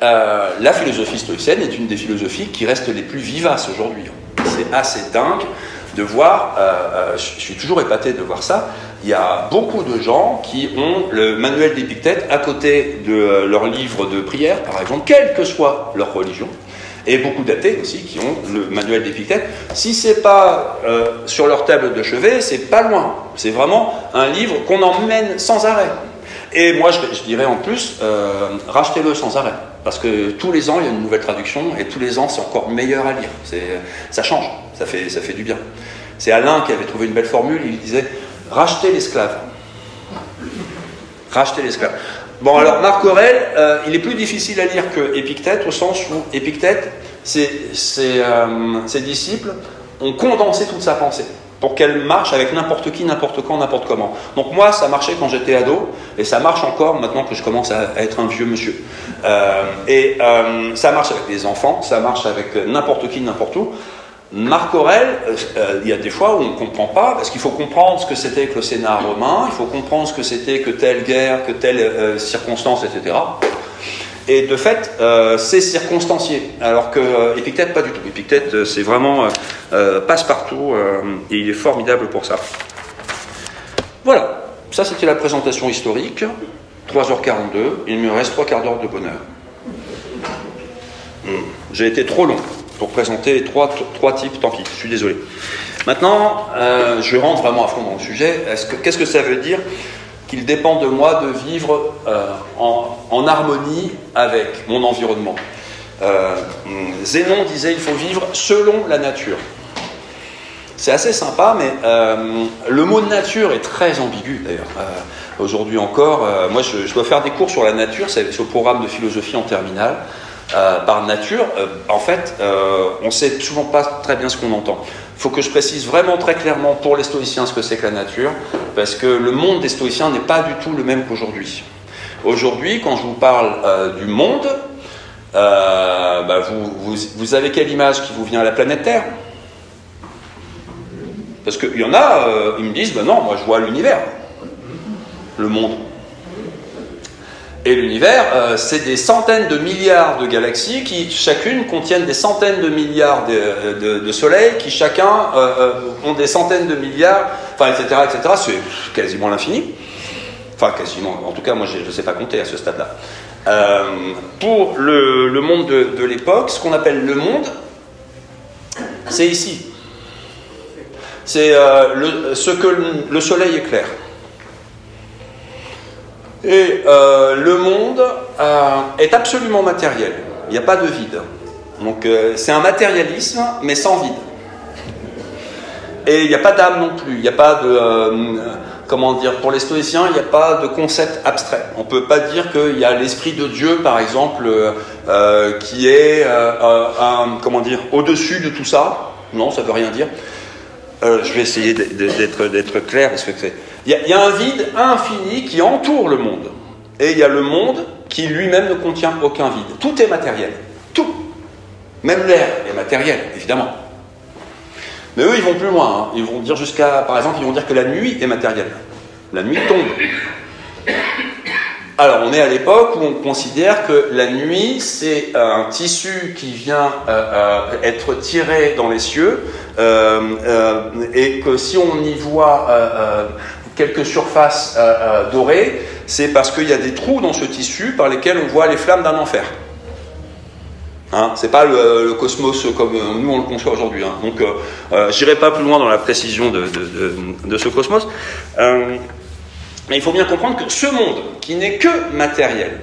la philosophie stoïcienne est une des philosophies qui restent les plus vivaces aujourd'hui. C'est assez dingue de voir, je suis toujours épaté de voir ça, il y a beaucoup de gens qui ont le manuel d'Épictète à côté de leur livre de prière, par exemple, quelle que soit leur religion, et beaucoup d'athées aussi qui ont le manuel d'Épictète. Si c'est pas sur leur table de chevet, c'est pas loin. C'est vraiment un livre qu'on emmène sans arrêt. Et moi, je dirais en plus, rachetez-le sans arrêt. Parce que tous les ans, il y a une nouvelle traduction, et tous les ans, c'est encore meilleur à lire. Ça change, ça fait du bien. C'est Alain qui avait trouvé une belle formule, il disait « rachetez l'esclave ». Rachetez l'esclave. Bon, alors, Marc Aurèle, il est plus difficile à lire que Épictète, au sens où Épictète, ses disciples ont condensé toute sa pensée pour qu'elle marche avec n'importe qui, n'importe quand, n'importe comment. Donc moi, ça marchait quand j'étais ado, et ça marche encore maintenant que je commence à être un vieux monsieur. Ça marche avec les enfants, ça marche avec n'importe qui, n'importe où. Marc Aurèle, il y a des fois où on ne comprend pas, parce qu'il faut comprendre ce que c'était que le Sénat romain, il faut comprendre ce que c'était que telle guerre, que telle circonstance, etc. Et de fait, c'est circonstancié, alors que Épictète, pas du tout. Épictète, c'est vraiment passe-partout, et il est formidable pour ça. Voilà, ça c'était la présentation historique, 3h42, il me reste 3 quarts d'heure de bonheur. J'ai été trop long pour présenter les trois types, tant pis, je suis désolé. Maintenant, je rentre vraiment à fond dans le sujet. Qu'est-ce que ça veut dire qu'il dépend de moi de vivre en harmonie avec mon environnement? Zénon disait il faut vivre selon la nature. C'est assez sympa, mais le mot nature est très ambigu d'ailleurs. Aujourd'hui encore, moi je dois faire des cours sur la nature, c'est au programme de philosophie en terminale. Par nature, en fait, on ne sait souvent pas très bien ce qu'on entend. Il faut que je précise vraiment très clairement pour les stoïciens ce que c'est que la nature, parce que le monde des stoïciens n'est pas du tout le même qu'aujourd'hui. Aujourd'hui, quand je vous parle du monde, vous avez quelle image qui vous vient à la planète Terre? Parce qu'il y en a, ils me disent, non, moi je vois l'univers, le monde. Et l'univers, c'est des centaines de milliards de galaxies qui, chacune, contiennent des centaines de milliards de soleils, qui chacun ont des centaines de milliards, enfin, etc., etc. C'est quasiment l'infini. Enfin, quasiment. En tout cas, moi, je ne sais pas compter à ce stade-là. Pour le monde de l'époque, ce qu'on appelle le monde, c'est ici. C'est ce que le soleil éclaire. Et le monde est absolument matériel. Il n'y a pas de vide. Donc c'est un matérialisme, mais sans vide. Et il n'y a pas d'âme non plus. Il n'y a pas de... comment dire, pour les stoïciens, il n'y a pas de concept abstrait. On ne peut pas dire qu'il y a l'esprit de Dieu, par exemple, qui est comment dire, au-dessus de tout ça. Non, ça ne veut rien dire. Je vais essayer d'être clair, parce que il y a un vide infini qui entoure le monde. Et il y a le monde qui lui-même ne contient aucun vide. Tout est matériel. Tout. Même l'air est matériel, évidemment. Mais eux, ils vont plus loin. Hein. Ils vont dire par exemple, ils vont dire que la nuit est matérielle. La nuit tombe. Alors, on est à l'époque où on considère que la nuit, c'est un tissu qui vient être tiré dans les cieux, et que si on y voit quelques surfaces dorées, c'est parce qu'il y a des trous dans ce tissu par lesquels on voit les flammes d'un enfer. Hein, c'est pas le cosmos comme nous on le conçoit aujourd'hui. Hein. Donc, j'irai pas plus loin dans la précision de ce cosmos. Mais il faut bien comprendre que ce monde, qui n'est que matériel,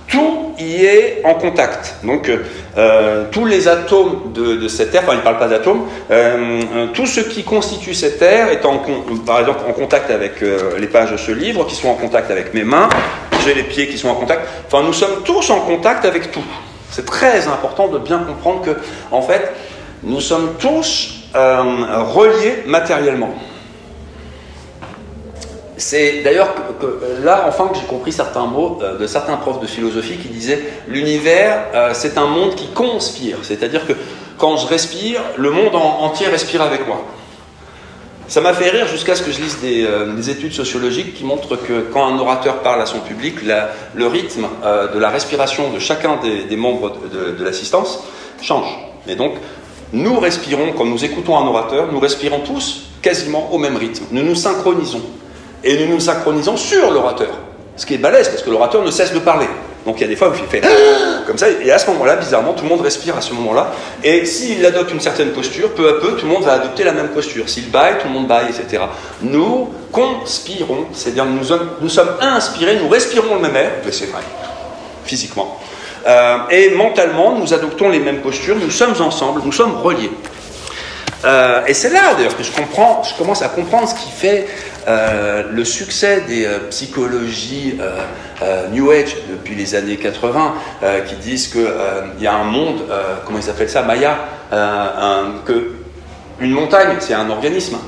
tout y est en contact. Donc, tous les atomes de cette Terre, enfin, il ne parle pas d'atomes, tout ce qui constitue cette Terre est, par exemple, en contact avec les pages de ce livre, qui sont en contact avec mes mains, j'ai les pieds qui sont en contact. Enfin, nous sommes tous en contact avec tout. C'est très important de bien comprendre que, en fait, nous sommes tous reliés matériellement. C'est d'ailleurs là, enfin, que j'ai compris certains mots de certains profs de philosophie qui disaient l'univers, c'est un monde qui conspire. C'est-à-dire que quand je respire, le monde entier respire avec moi. Ça m'a fait rire jusqu'à ce que je lise des études sociologiques qui montrent que quand un orateur parle à son public, le rythme de la respiration de chacun des membres de l'assistance change. Et donc, nous respirons, quand nous écoutons un orateur, nous respirons tous quasiment au même rythme. Nous nous synchronisons. Et nous nous synchronisons sur l'orateur. Ce qui est balèze, parce que l'orateur ne cesse de parler. Donc il y a des fois où il fait comme ça, et à ce moment-là, bizarrement, tout le monde respire à ce moment-là. Et s'il adopte une certaine posture, peu à peu, tout le monde va adopter la même posture. S'il baille, tout le monde baille, etc. Nous conspirons, c'est-à-dire nous sommes inspirés, nous respirons le même air, c'est vrai, physiquement. Et mentalement, nous adoptons les mêmes postures, nous sommes ensemble, nous sommes reliés. Et c'est là, d'ailleurs, que je commence à comprendre ce qui fait le succès des psychologies New Age depuis les années 80, qui disent qu'il y a un monde, comment ils appellent ça, Maya, que une montagne, c'est un organisme,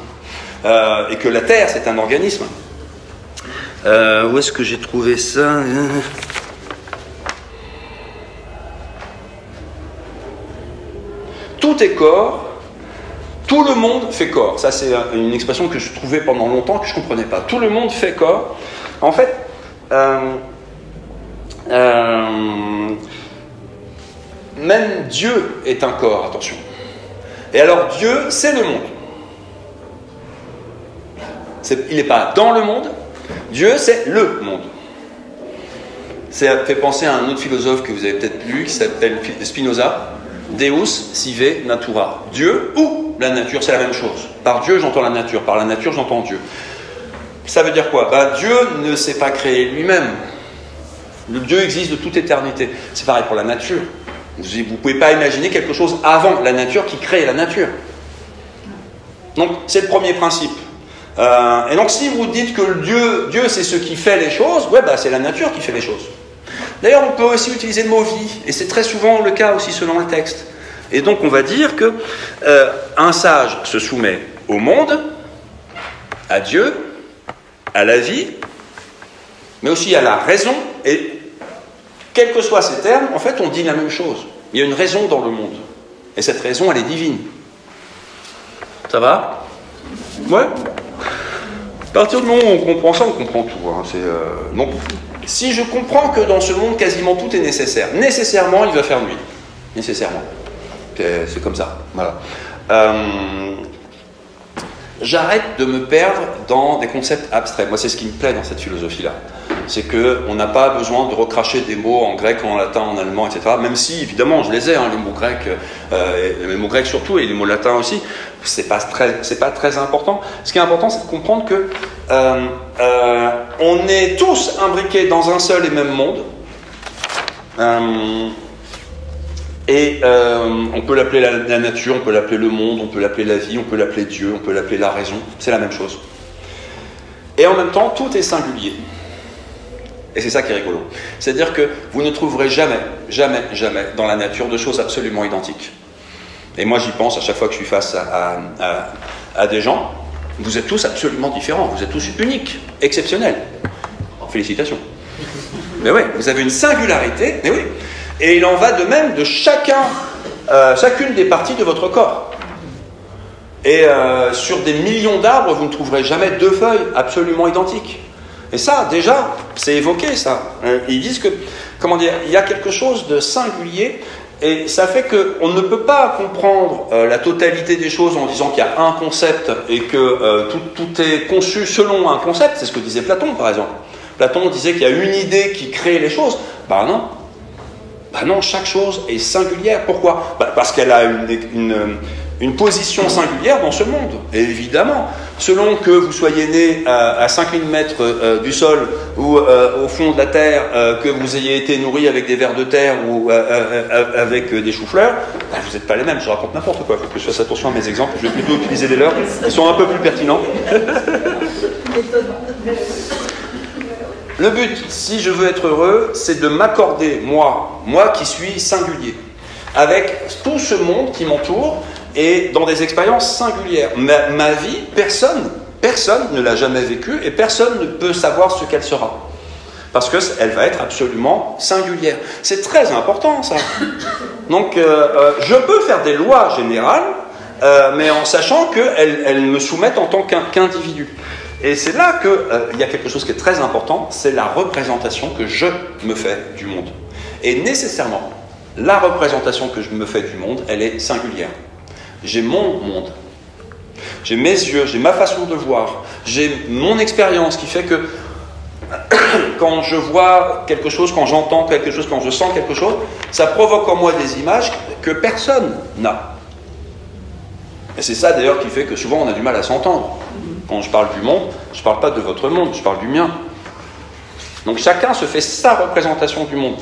et que la Terre, c'est un organisme. Où est-ce que j'ai trouvé ça ? Tout est corps. Tout le monde fait corps. Ça, c'est une expression que je trouvais pendant longtemps que je ne comprenais pas. Tout le monde fait corps. En fait, Même Dieu est un corps, attention. Et alors Dieu, c'est le monde. Il n'est pas dans le monde, Dieu, c'est le monde. Ça fait penser à un autre philosophe que vous avez peut-être lu, qui s'appelle Spinoza, Deus sive natura. Dieu ou la nature, c'est la même chose. Par Dieu, j'entends la nature, par la nature, j'entends Dieu. Ça veut dire quoi? Dieu ne s'est pas créé lui-même. Le Dieu existe de toute éternité. C'est pareil pour la nature. Vous ne pouvez pas imaginer quelque chose avant la nature qui crée la nature. Donc, c'est le premier principe. Et donc, si vous dites que Dieu c'est ce qui fait les choses, c'est la nature qui fait les choses. D'ailleurs, on peut aussi utiliser le mot vie, et c'est très souvent le cas aussi selon le texte. Et donc, on va dire que un sage se soumet au monde, à Dieu, à la vie, mais aussi à la raison, et quels que soient ces termes, en fait, on dit la même chose. Il y a une raison dans le monde, et cette raison, elle est divine. Ça va? Ouais. À partir du moment où on comprend ça, on comprend tout. Hein. Donc, si je comprends que dans ce monde, quasiment tout est nécessaire, nécessairement, il va faire nuit. Nécessairement. C'est comme ça. Voilà. J'arrête de me perdre dans des concepts abstraits. Moi, c'est ce qui me plaît dans cette philosophie-là. C'est qu'on n'a pas besoin de recracher des mots en grec, en latin, en allemand, etc. Même si, évidemment, je les ai, hein, les mots grecs surtout, et les mots latins aussi. C'est pas très important. Ce qui est important, c'est de comprendre que on est tous imbriqués dans un seul et même monde. On peut l'appeler la nature, on peut l'appeler le monde, on peut l'appeler la vie, on peut l'appeler Dieu, on peut l'appeler la raison. C'est la même chose. Et en même temps, tout est singulier. Et c'est ça qui est rigolo. C'est-à-dire que vous ne trouverez jamais dans la nature de choses absolument identiques. Et moi, j'y pense à chaque fois que je suis face à des gens. Vous êtes tous absolument différents. Vous êtes tous uniques, exceptionnels. Félicitations. Mais oui, vous avez une singularité. Mais oui. Et il en va de même de chacune des parties de votre corps. Et sur des millions d'arbres, vous ne trouverez jamais deux feuilles absolument identiques. Et ça, déjà, c'est évoqué, ça. Ils disent que, il y a quelque chose de singulier, et ça fait qu'on ne peut pas comprendre la totalité des choses en disant qu'il y a un concept et que tout est conçu selon un concept. C'est ce que disait Platon, par exemple. Platon disait qu'il y a une idée qui crée les choses. Non. Non, chaque chose est singulière. Pourquoi? Parce qu'elle a une position singulière dans ce monde. Et évidemment, selon que vous soyez né à 5000 mètres du sol ou au fond de la terre, que vous ayez été nourri avec des vers de terre ou avec des choux-fleurs, vous n'êtes pas les mêmes. Je raconte n'importe quoi. Il faut que je fasse attention à mes exemples. Je vais plutôt utiliser les leurs. Ils sont un peu plus pertinents. Le but, si je veux être heureux, c'est de m'accorder, moi qui suis singulier, avec tout ce monde qui m'entoure et dans des expériences singulières. Ma vie, personne ne l'a jamais vécue et personne ne peut savoir ce qu'elle sera. Parce qu'elle va être absolument singulière. C'est très important, ça. Donc, je peux faire des lois générales, mais en sachant qu'elles me soumettent en tant qu'individu. Et c'est là qu'il y a quelque chose qui est très important, c'est la représentation que je me fais du monde. Et nécessairement, la représentation que je me fais du monde, elle est singulière. J'ai mon monde. J'ai mes yeux, j'ai ma façon de voir, j'ai mon expérience qui fait que quand je vois quelque chose, quand j'entends quelque chose, quand je sens quelque chose, ça provoque en moi des images que personne n'a. Et c'est ça d'ailleurs qui fait que souvent on a du mal à s'entendre. Quand je parle du monde, je ne parle pas de votre monde, je parle du mien. Donc chacun se fait sa représentation du monde.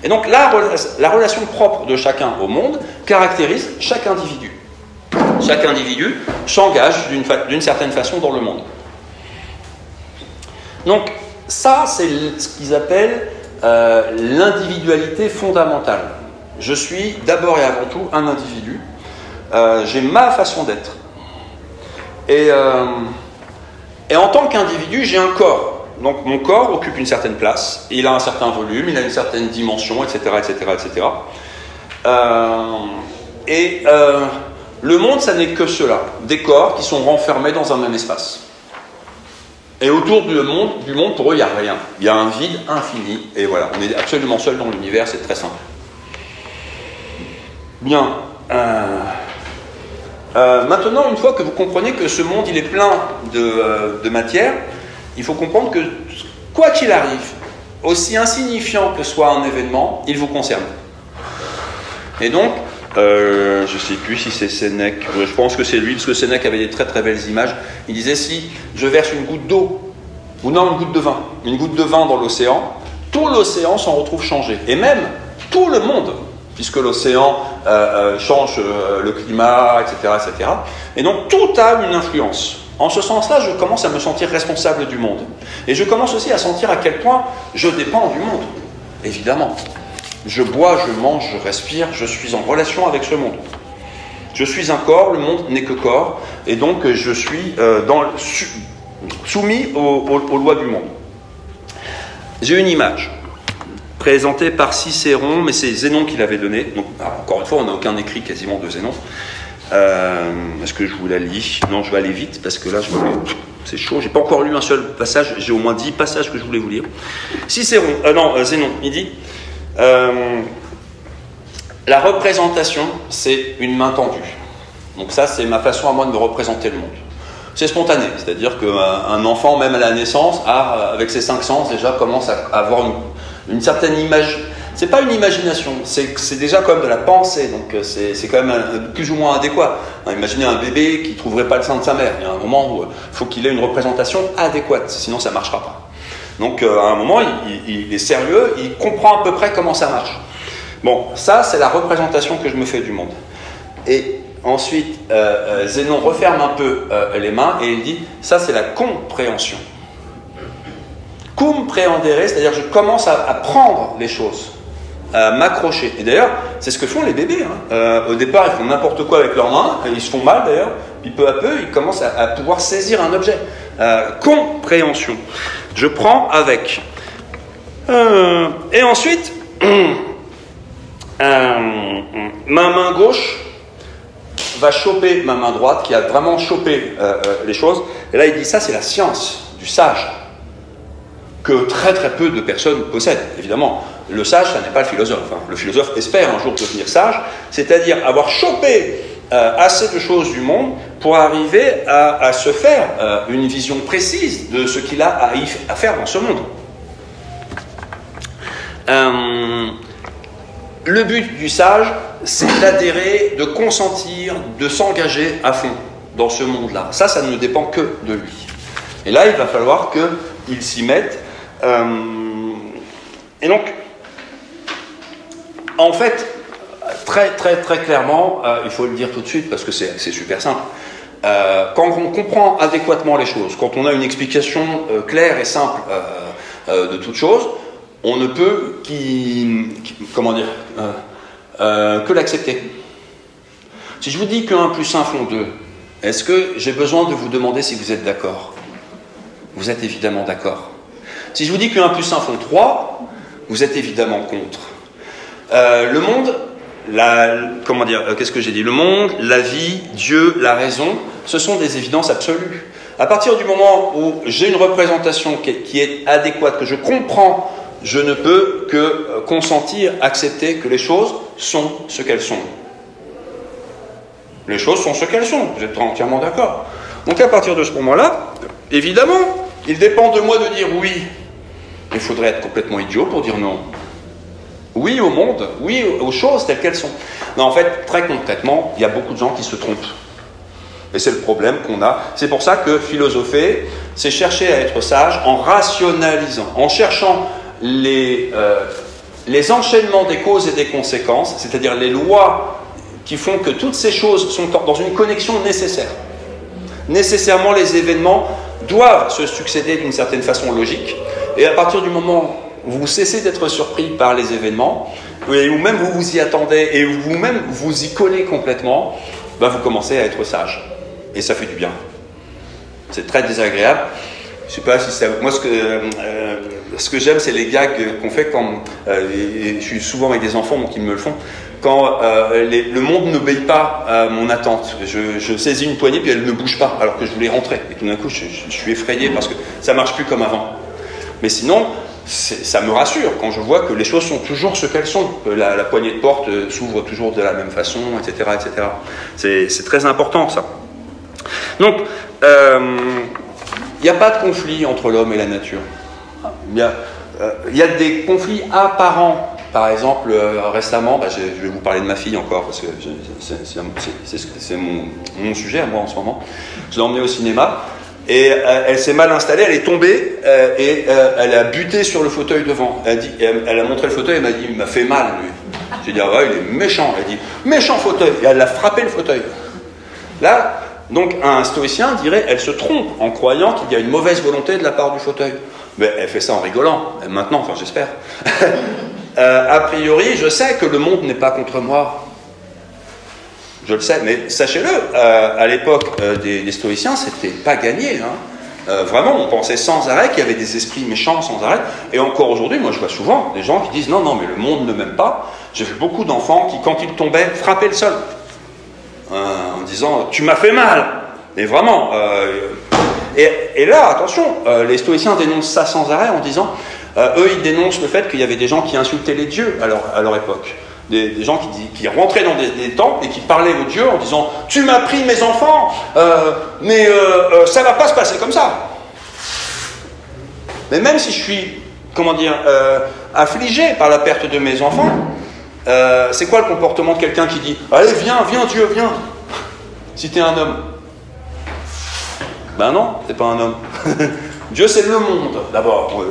Et donc la relation propre de chacun au monde caractérise chaque individu. Chaque individu s'engage d'une certaine façon dans le monde. Donc ça, c'est ce qu'ils appellent l'individualité fondamentale. Je suis d'abord et avant tout un individu. J'ai ma façon d'être. Et en tant qu'individu, j'ai un corps. Donc mon corps occupe une certaine place, il a un certain volume, il a une certaine dimension, etc. Le monde, ça n'est que cela, des corps qui sont renfermés dans un même espace. Et autour du monde, pour eux, il n'y a rien. Il y a un vide infini. Et voilà, on est absolument seul dans l'univers, c'est très simple. Bien. Maintenant, une fois que vous comprenez que ce monde, il est plein de matière, il faut comprendre que, quoi qu'il arrive, aussi insignifiant que soit un événement, il vous concerne. Et donc, je ne sais plus si c'est Sénèque, je pense que c'est lui, parce que Sénèque avait des très très belles images. Il disait, si je verse une goutte d'eau, ou non, une goutte de vin dans l'océan, tout l'océan s'en retrouve changé. Et même tout le monde, puisque l'océan change le climat, etc., etc. Et donc tout a une influence. En ce sens-là, je commence à me sentir responsable du monde. Et je commence aussi à sentir à quel point je dépends du monde, évidemment. Je bois, je mange, je respire, je suis en relation avec ce monde. Je suis un corps, le monde n'est que corps, et donc je suis soumis aux lois du monde. J'ai une image présentée par Cicéron, mais c'est Zénon qui l'avait donnée. Donc, encore une fois, on n'a aucun écrit quasiment de Zénon. Est-ce que je vous la lis? Non, je vais aller vite, parce que là, c'est chaud. J'ai pas encore lu un seul passage. J'ai au moins 10 passages que je voulais vous lire. Cicéron, Zénon, il dit... la représentation, c'est une main tendue. Donc ça, c'est ma façon à moi de me représenter le monde. C'est spontané, c'est-à-dire qu'un enfant, même à la naissance, avec ses 5 sens, déjà commence à avoir une certaine image. C'est pas une imagination, c'est déjà comme de la pensée, donc c'est quand même plus ou moins adéquat. Imaginez un bébé qui ne trouverait pas le sein de sa mère. Il y a un moment où il faut qu'il ait une représentation adéquate, sinon ça ne marchera pas. Donc à un moment, il est sérieux, il comprend à peu près comment ça marche. Bon, ça c'est la représentation que je me fais du monde. Et ensuite, Zénon referme un peu les mains et il dit, ça c'est la compréhension. Cum prehendere, c'est-à-dire je commence à prendre les choses, à m'accrocher. Et d'ailleurs, c'est ce que font les bébés. Au départ, ils font n'importe quoi avec leurs mains, ils se font mal d'ailleurs, puis peu à peu, ils commencent à pouvoir saisir un objet. Compréhension. Je prends avec. Et ensuite, ma main gauche va choper ma main droite, qui a vraiment chopé les choses. Et là, il dit, ça c'est la science du sage, que très très peu de personnes possèdent, évidemment. Le sage, ça n'est pas le philosophe. Le philosophe espère un jour devenir sage, c'est-à-dire avoir chopé assez de choses du monde pour arriver à se faire une vision précise de ce qu'il a à faire dans ce monde. Le but du sage, c'est d'adhérer, de consentir, de s'engager à fond dans ce monde-là. Ça ne dépend que de lui. Et là, il va falloir qu'il s'y mette. Et donc, en fait, très très très clairement, il faut le dire tout de suite parce que c'est super simple. Quand on comprend adéquatement les choses, quand on a une explication claire et simple de toute chose, on ne peut que l'accepter. Si je vous dis que 1 plus 1 font 2, est-ce que j'ai besoin de vous demander si vous êtes d'accord? Vous êtes évidemment d'accord. Si je vous dis que 1 plus 1 font 3, vous êtes évidemment contre. Le monde, qu'est-ce que j'ai dit? Le monde, la vie, Dieu, la raison, ce sont des évidences absolues. À partir du moment où j'ai une représentation qui est adéquate, que je comprends, je ne peux que consentir, accepter que les choses sont ce qu'elles sont. Les choses sont ce qu'elles sont, vous êtes entièrement d'accord. Donc à partir de ce moment-là, évidemment, il dépend de moi de dire oui. Il faudrait être complètement idiot pour dire non. Oui au monde, oui aux choses telles qu'elles sont. Non, en fait, très concrètement, il y a beaucoup de gens qui se trompent. Et c'est le problème qu'on a. C'est pour ça que philosopher, c'est chercher à être sage en rationalisant, en cherchant les enchaînements des causes et des conséquences, c'est-à-dire les lois qui font que toutes ces choses sont dans une connexion nécessaire. Nécessairement, les événements doivent se succéder d'une certaine façon logique. Et à partir du moment où vous cessez d'être surpris par les événements, ou même vous vous y attendez et vous-même vous y collez complètement, ben vous commencez à être sage. Et ça fait du bien. C'est très désagréable. Je sais pas si ça... Moi, ce que j'aime, c'est les gags qu'on fait quand... je suis souvent avec des enfants, donc ils me le font. quand le monde n'obéit pas à mon attente. Je saisis une poignée puis elle ne bouge pas alors que je voulais rentrer. Et tout d'un coup, je suis effrayé parce que ça ne marche plus comme avant. Mais sinon, ça me rassure quand je vois que les choses sont toujours ce qu'elles sont, que la poignée de porte s'ouvre toujours de la même façon, etc. etc. C'est très important, ça. Donc, il n'y a pas de conflit entre l'homme et la nature. Il y a des conflits apparents. Par exemple, récemment, je vais vous parler de ma fille encore, parce que c'est mon sujet à moi en ce moment. Je l'ai emmenée au cinéma, et elle s'est mal installée, elle est tombée, et elle a buté sur le fauteuil devant. Elle a montré le fauteuil, elle m'a dit, il m'a fait mal, lui. J'ai dit, ah ouais, il est méchant. Elle a dit, méchant fauteuil, et elle a frappé le fauteuil. Là, donc un stoïcien dirait, elle se trompe en croyant qu'il y a une mauvaise volonté de la part du fauteuil. Mais elle fait ça en rigolant, maintenant, enfin j'espère. A priori, je sais que le monde n'est pas contre moi. Je le sais, mais sachez-le, à l'époque des stoïciens, c'était pas gagné. Vraiment, on pensait sans arrêt qu'il y avait des esprits méchants sans arrêt. Et encore aujourd'hui, moi je vois souvent des gens qui disent non, mais le monde ne m'aime pas. J'ai vu beaucoup d'enfants qui, quand ils tombaient, frappaient le sol. En disant tu m'as fait mal. Et vraiment. Et là, attention, les stoïciens dénoncent ça sans arrêt en disant eux, ils dénoncent le fait qu'il y avait des gens qui insultaient les dieux à leur époque. Des gens qui rentraient dans des temples et qui parlaient aux dieux en disant « Tu m'as pris mes enfants, mais ça ne va pas se passer comme ça. » Mais même si je suis, affligé par la perte de mes enfants, c'est quoi le comportement de quelqu'un qui dit « Allez, viens, Dieu, viens, si tu es un homme ?» Ben non, c'est pas un homme. Dieu, c'est le monde, d'abord.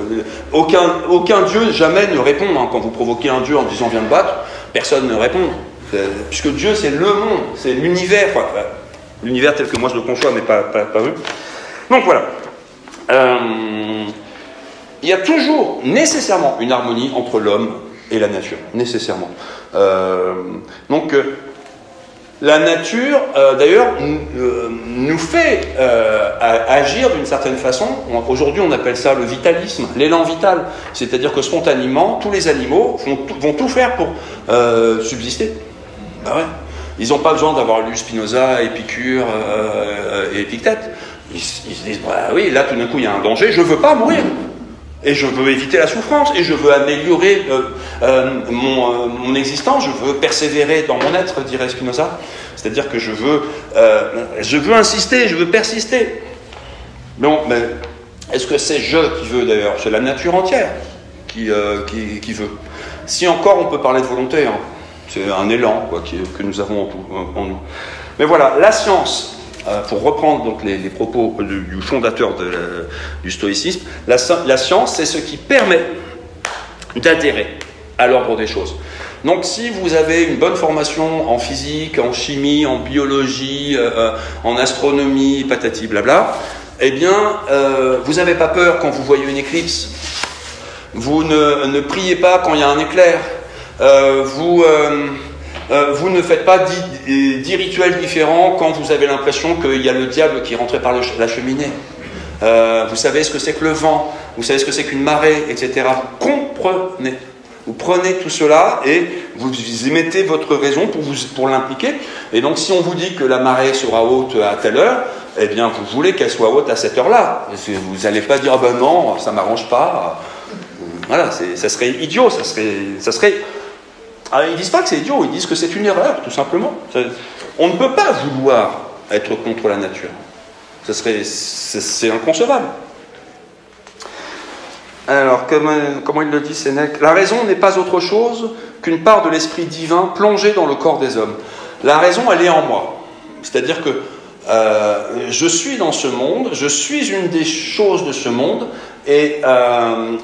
Aucun Dieu jamais ne répond. Quand vous provoquez un Dieu en disant « viens te battre », personne ne répond. Puisque Dieu, c'est le monde, c'est l'univers. L'univers tel que moi je le conçois, mais pas eux. Donc voilà. Il y a toujours, nécessairement, une harmonie entre l'homme et la nature. Nécessairement. La nature, d'ailleurs, nous fait agir d'une certaine façon. Aujourd'hui, on appelle ça le vitalisme, l'élan vital. C'est-à-dire que spontanément, tous les animaux vont tout faire pour subsister. Ben ouais. Ils n'ont pas besoin d'avoir lu Spinoza, Épicure et Épictète. Ils se disent, bah oui, là, tout d'un coup, il y a un danger, je ne veux pas mourir. Et je veux éviter la souffrance, et je veux améliorer mon existence, je veux persévérer dans mon être, dirait Spinoza. C'est-à-dire que je veux insister, je veux persister. Bon, mais est-ce que c'est je qui veux d'ailleurs? C'est la nature entière qui veut. Si encore on peut parler de volonté, hein. C'est un élan que nous avons en nous. Mais voilà, la science. Pour reprendre donc les propos du fondateur du stoïcisme, la science, c'est ce qui permet d'adhérer à l'ordre des choses. Donc si vous avez une bonne formation en physique, en chimie, en biologie, en astronomie, patati blabla, eh bien, vous n'avez pas peur quand vous voyez une éclipse. Vous ne priez pas quand il y a un éclair. Vous ne faites pas 10 rituels différents quand vous avez l'impression qu'il y a le diable qui est rentré par la cheminée. Vous savez ce que c'est que le vent, vous savez ce que c'est qu'une marée, etc. Comprenez. Vous prenez tout cela et vous émettez votre raison pour l'impliquer. Et donc si on vous dit que la marée sera haute à telle heure, eh bien vous voulez qu'elle soit haute à cette heure-là. Vous n'allez pas dire « ah ben non, ça ne m'arrange pas ». Voilà, ça serait idiot, ça serait... Alors, ils ne disent pas que c'est idiot, ils disent que c'est une erreur, tout simplement. On ne peut pas vouloir être contre la nature. C'est inconcevable. Alors, comment il le dit, Sénèque? La raison n'est pas autre chose qu'une part de l'esprit divin plongée dans le corps des hommes. La raison, elle est en moi. C'est-à-dire que je suis dans ce monde, je suis une des choses de ce monde, et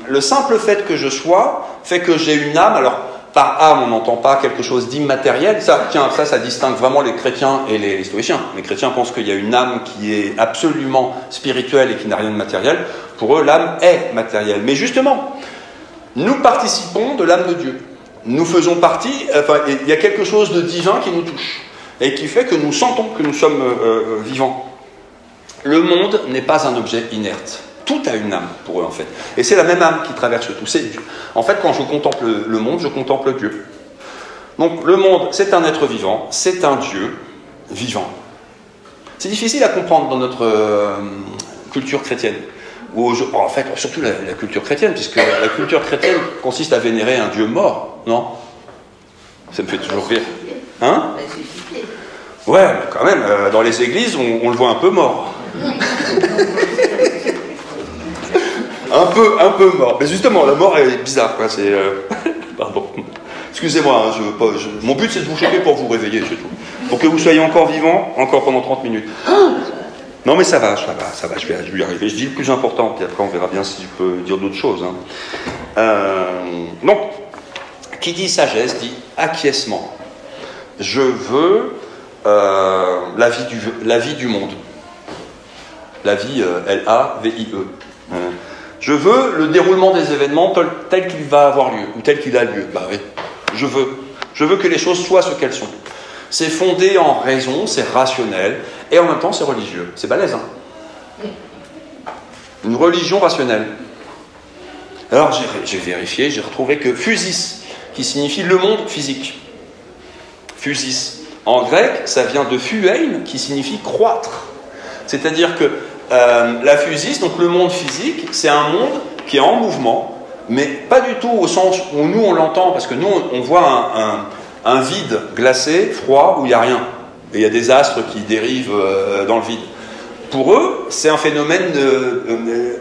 le simple fait que je sois fait que j'ai une âme. Alors, par âme, on n'entend pas quelque chose d'immatériel. Ça distingue vraiment les chrétiens et les stoïciens. Les chrétiens pensent qu'il y a une âme qui est absolument spirituelle et qui n'a rien de matériel. Pour eux, l'âme est matérielle. Mais justement, nous participons de l'âme de Dieu. Nous faisons partie, il y a quelque chose de divin qui nous touche et qui fait que nous sentons que nous sommes vivants. Le monde n'est pas un objet inerte. Tout a une âme pour eux en fait. Et c'est la même âme qui traverse tout. En fait, quand je contemple le monde, je contemple Dieu. Donc le monde, c'est un être vivant, c'est un Dieu vivant. C'est difficile à comprendre dans notre culture chrétienne. En fait, surtout la culture chrétienne, puisque la culture chrétienne consiste à vénérer un Dieu mort, non? Ça me fait toujours rire. Hein? Ouais, mais quand même, dans les églises, on le voit un peu mort. un peu mort. Mais justement, la mort est bizarre, quoi. C'est... Pardon. Excusez-moi, hein, mon but c'est de vous choquer pour vous réveiller, c'est tout. Pour que vous soyez encore vivants, encore pendant 30 minutes. Non mais ça va, je vais y arriver. Je dis le plus important, puis après on verra bien si je peux dire d'autres choses. Hein. Donc, qui dit sagesse dit acquiescement. Je veux la vie du monde. La vie, L-A-V-I-E. Je veux le déroulement des événements tel qu'il va avoir lieu, ou tel qu'il a lieu. Bah oui, je veux que les choses soient ce qu'elles sont. C'est fondé en raison, c'est rationnel, et en même temps c'est religieux. C'est balèze, hein? Une religion rationnelle. Alors j'ai vérifié, j'ai retrouvé que physis, qui signifie le monde physique. Physis. En grec, ça vient de phuein, qui signifie croître. C'est-à-dire que la physis, donc le monde physique, c'est un monde qui est en mouvement, mais pas du tout au sens où nous on l'entend, parce que nous on voit un vide glacé, froid, où il n'y a rien. Et il y a des astres qui dérivent dans le vide. Pour eux, c'est un phénomène de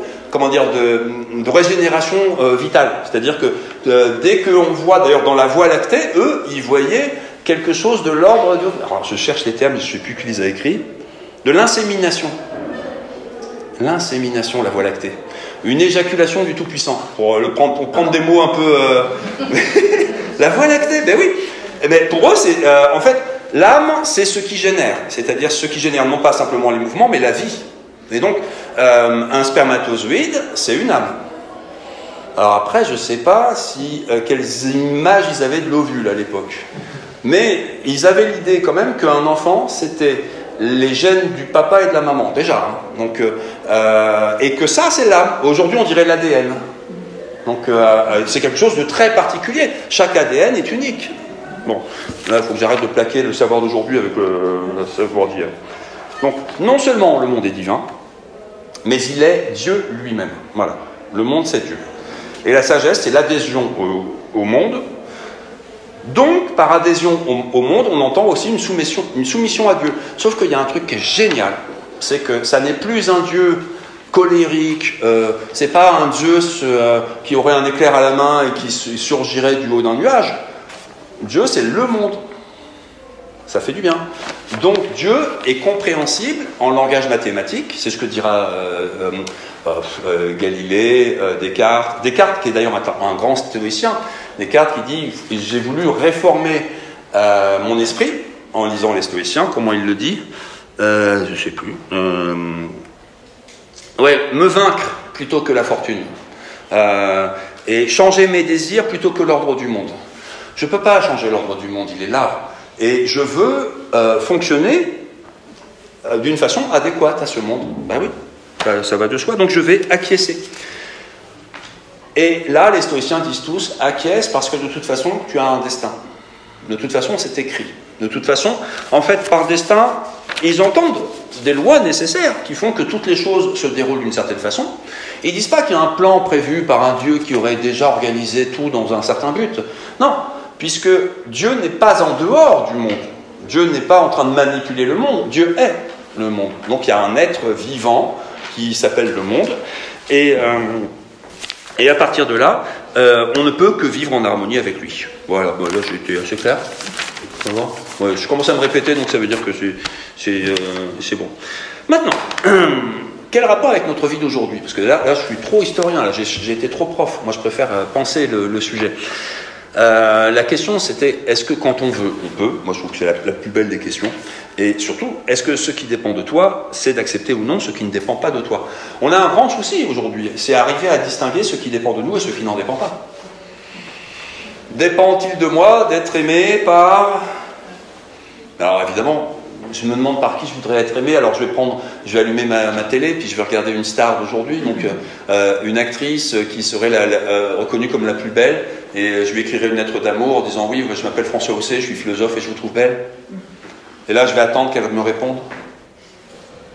régénération vitale. C'est-à-dire que dès qu'on voit, d'ailleurs dans la Voie lactée, eux, ils voyaient quelque chose de l'ordre de... Alors je cherche les termes, je ne sais plus qui les a écrits. De l'insémination. L'insémination, la Voie lactée. Une éjaculation du Tout-Puissant. Pour prendre des mots un peu... La Voie lactée, ben oui. Eh ben, pour eux, c'est en fait, l'âme, c'est ce qui génère. C'est-à-dire ce qui génère non pas simplement les mouvements, mais la vie. Et donc, un spermatozoïde, c'est une âme. Alors après, je ne sais pas quelles images ils avaient de l'ovule à l'époque. Mais ils avaient l'idée quand même qu'un enfant, c'était les gènes du papa et de la maman, déjà. Hein. Donc, et que ça, c'est l'âme. Aujourd'hui, on dirait l'ADN. Donc, c'est quelque chose de très particulier. Chaque ADN est unique. Bon, là, il faut que j'arrête de plaquer le savoir d'aujourd'hui avec le savoir d'hier. Donc, non seulement le monde est divin, mais il est Dieu lui-même. Voilà. Le monde, c'est Dieu. Et la sagesse, c'est l'adhésion au monde. Donc, par adhésion au monde, on entend aussi une soumission à Dieu. Sauf qu'il y a un truc qui est génial, c'est que ça n'est plus un Dieu colérique, c'est pas un Zeus qui aurait un éclair à la main et qui surgirait du haut d'un nuage. Dieu, c'est le monde. Ça fait du bien. Donc, Dieu est compréhensible en langage mathématique, c'est ce que dira Galilée, Descartes. Descartes, qui est d'ailleurs un grand stoïcien, Descartes qui dit « J'ai voulu réformer mon esprit en lisant les stoïciens ». Comment il le dit? Je ne sais plus. Me vaincre plutôt que la fortune. Et changer mes désirs plutôt que l'ordre du monde. Je ne peux pas changer l'ordre du monde, il est là. Et je veux fonctionner d'une façon adéquate à ce monde. Ben oui, ça va de soi, donc je vais acquiescer. Et là, les stoïciens disent tous, acquiesce parce que de toute façon, tu as un destin. De toute façon, c'est écrit. De toute façon, en fait, par destin, ils entendent des lois nécessaires qui font que toutes les choses se déroulent d'une certaine façon. Ils ne disent pas qu'il y a un plan prévu par un Dieu qui aurait déjà organisé tout dans un certain but. Non, puisque Dieu n'est pas en dehors du monde. Dieu n'est pas en train de manipuler le monde. Dieu est le monde. Donc il y a un être vivant qui s'appelle le monde. Et à partir de là, on ne peut que vivre en harmonie avec lui. Voilà, bon, là j'ai été assez clair. Ça va ? Ouais, je commence à me répéter, donc ça veut dire que c'est bon. Maintenant, quel rapport avec notre vie d'aujourd'hui? Parce que là, je suis trop historien, là, j'ai été trop prof. Moi, je préfère penser le sujet. La question, c'était, est-ce que quand on veut, on peut? Moi, je trouve que c'est la plus belle des questions. Et surtout, est-ce que ce qui dépend de toi, c'est d'accepter ou non ce qui ne dépend pas de toi? On a un grand souci aujourd'hui, c'est arriver à distinguer ce qui dépend de nous et ce qui n'en dépend pas. Dépend-il de moi d'être aimé par... Alors évidemment, je me demande par qui je voudrais être aimé, alors je vais allumer ma télé, puis je vais regarder une star d'aujourd'hui, donc une actrice qui serait reconnue comme la plus belle, et je lui écrirai une lettre d'amour en disant oui, je m'appelle François Hosset, je suis philosophe et je vous trouve belle. Et là, je vais attendre qu'elle me réponde.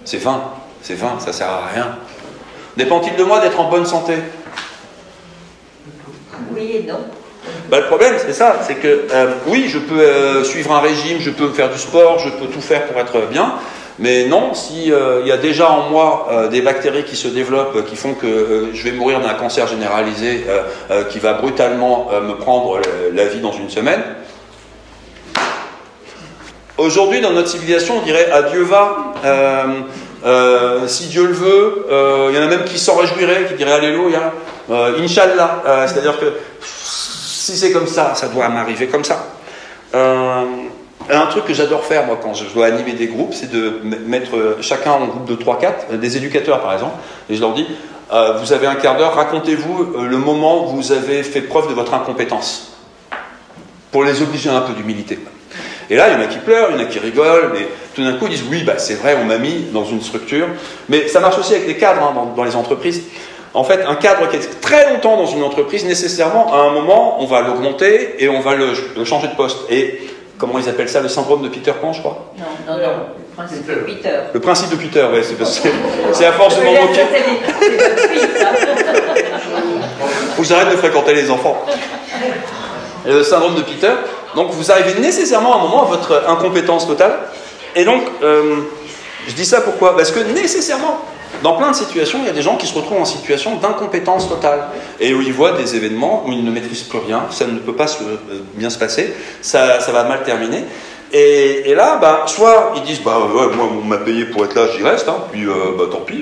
C'est vain, ça sert à rien. Dépend-il de moi d'être en bonne santé? Oui et non. Le problème, c'est ça, c'est que oui, je peux suivre un régime, je peux faire du sport, je peux tout faire pour être bien, mais non, si y a déjà en moi des bactéries qui se développent, qui font que je vais mourir d'un cancer généralisé qui va brutalement me prendre la vie dans une semaine. Aujourd'hui, dans notre civilisation, on dirait « adieu va ». Si Dieu le veut, il y en a même qui s'en réjouiraient, qui diraient Alléluia, Inch'Allah. C'est-à-dire que si c'est comme ça, ça doit m'arriver comme ça. Un truc que j'adore faire, moi, quand je dois animer des groupes, c'est de mettre chacun en groupe de 3-4, des éducateurs par exemple, et je leur dis vous avez un quart d'heure, racontez-vous le moment où vous avez fait preuve de votre incompétence, pour les obliger un peu d'humilité. Et là, il y en a qui pleurent, il y en a qui rigolent, mais tout d'un coup, ils disent « Oui, bah, c'est vrai, on m'a mis dans une structure. » Mais ça marche aussi avec les cadres dans les entreprises. En fait, un cadre qui est très longtemps dans une entreprise, nécessairement, à un moment, on va l'augmenter et on va le changer de poste. Et comment ils appellent ça? Le syndrome de Peter Pan, je crois? Non, le principe de Peter. Le principe de Peter, oui, c'est à force de m'en moquer. C'est votre fils, ça. Faut que j'arrête de fréquenter les enfants. Le syndrome de Peter. Donc vous arrivez nécessairement à un moment à votre incompétence totale. Et donc, je dis ça pourquoi? Parce que nécessairement, dans plein de situations, il y a des gens qui se retrouvent en situation d'incompétence totale. Et où ils voient des événements où ils ne maîtrisent plus rien, ça ne peut pas bien se passer, ça va mal terminer. Et là, soit ils disent ouais, moi on m'a payé pour être là, j'y reste, hein, puis tant pis,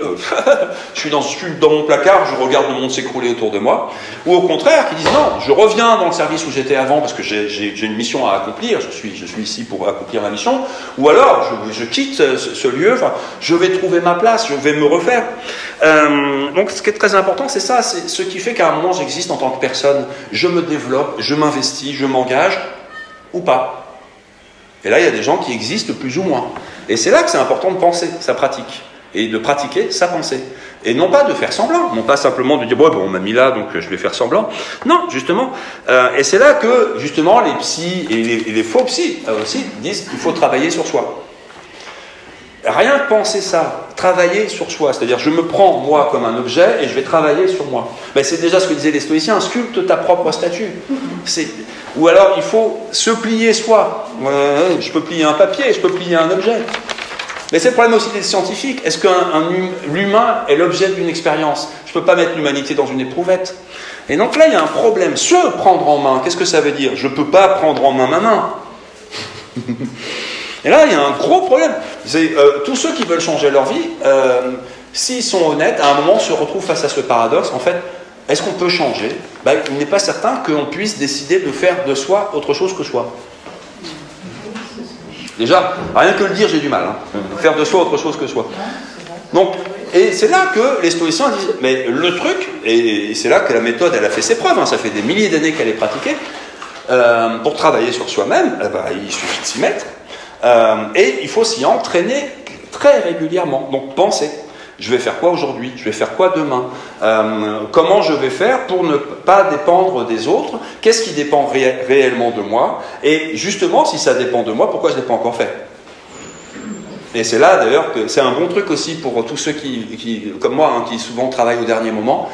je suis dans mon placard, je regarde le monde s'écrouler autour de moi. Ou au contraire, qui disent non, je reviens dans le service où j'étais avant parce que j'ai une mission à accomplir, je suis ici pour accomplir ma mission. Ou alors je quitte ce lieu, je vais trouver ma place, je vais me refaire. Donc ce qui est très important, c'est ça, c'est ce qui fait qu'à un moment j'existe en tant que personne, je me développe, je m'investis, je m'engage ou pas. Et là, il y a des gens qui existent plus ou moins. Et c'est là que c'est important de penser sa pratique. Et de pratiquer sa pensée. Et non pas de faire semblant. Non pas simplement de dire, bon, on m'a mis là, donc je vais faire semblant. Non, justement. Et c'est là que, justement, les psys et les faux psys aussi disent qu'il faut travailler sur soi. Rien que penser ça, travailler sur soi, c'est-à-dire je me prends moi comme un objet et je vais travailler sur moi. Ben, c'est déjà ce que disaient les stoïciens, sculpte ta propre statue. Ou alors il faut se plier soi. Je peux plier un papier, je peux plier un objet. Mais c'est le problème aussi des scientifiques. Est-ce que l'humain est l'objet d'une expérience? Je ne peux pas mettre l'humanité dans une éprouvette. Et donc là il y a un problème. Se prendre en main, qu'est-ce que ça veut dire? Je ne peux pas prendre en main ma main. Et là, il y a un gros problème. Tous ceux qui veulent changer leur vie, s'ils sont honnêtes, à un moment se retrouvent face à ce paradoxe. En fait, est-ce qu'on peut changer? Il n'est pas certain qu'on puisse décider de faire de soi autre chose que soi. Déjà, rien que le dire, j'ai du mal. Faire de soi autre chose que soi. Donc, et c'est là que les stoïciens disent, mais le truc, et c'est là que la méthode, elle a fait ses preuves, ça fait des milliers d'années qu'elle est pratiquée, pour travailler sur soi-même, il suffit de s'y mettre. Et il faut s'y entraîner très régulièrement. Donc penser, je vais faire quoi aujourd'hui? Je vais faire quoi demain? Comment je vais faire pour ne pas dépendre des autres? Qu'est-ce qui dépend réellement de moi? Et justement, si ça dépend de moi, pourquoi je ne l'ai pas encore fait? Et c'est là d'ailleurs que c'est un bon truc aussi pour tous ceux qui comme moi, qui souvent travaillent au dernier moment.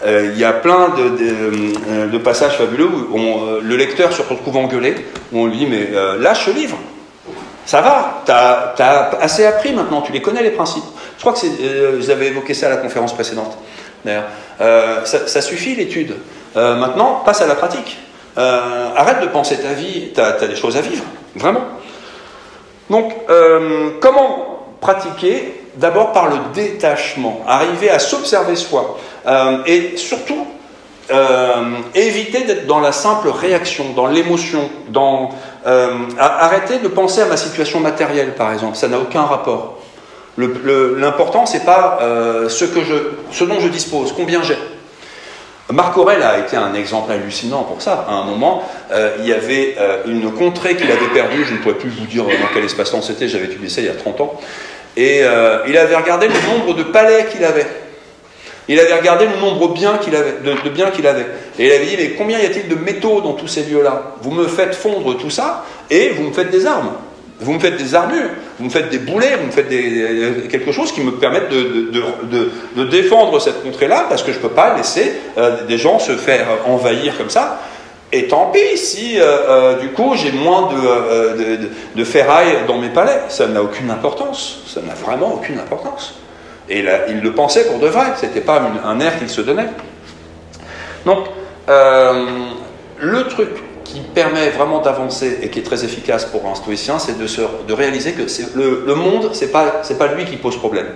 Il y a plein de passages fabuleux où le lecteur se retrouve engueulé, où on lui dit mais lâche ce livre, ça va, t'as assez appris maintenant, tu les connais les principes. Je crois que vous avez évoqué ça à la conférence précédente d'ailleurs. Ça suffit l'étude, maintenant passe à la pratique. Arrête de penser ta vie, t'as des choses à vivre, vraiment. Donc comment pratiquer? D'abord par le détachement, arriver à s'observer soi. Et surtout, éviter d'être dans la simple réaction, dans l'émotion, arrêter de penser à ma situation matérielle, par exemple, ça n'a aucun rapport. L'important, c'est pas ce dont je dispose, combien j'ai. Marc Aurèle a été un exemple hallucinant pour ça. À un moment, il y avait une contrée qu'il avait perdue, je ne pourrais plus vous dire dans quel espace-temps c'était, j'avais étudié ça il y a 30 ans, et il avait regardé le nombre de palais qu'il avait. Il avait regardé le nombre de biens qu'il avait. Et il avait dit, mais combien y a-t-il de métaux dans tous ces lieux-là? Vous me faites fondre tout ça, et vous me faites des armes. Vous me faites des armures, vous me faites des boulets, vous me faites quelque chose qui me permette de défendre cette contrée-là, parce que je ne peux pas laisser des gens se faire envahir comme ça. Et tant pis si, du coup, j'ai moins de ferraille dans mes palais. Ça n'a aucune importance. Ça n'a vraiment aucune importance. Et là, il le pensait pour de vrai. Ce n'était pas un air qu'il se donnait. Donc, le truc qui permet vraiment d'avancer et qui est très efficace pour un stoïcien, c'est de réaliser que le monde, c'est pas lui qui pose problème.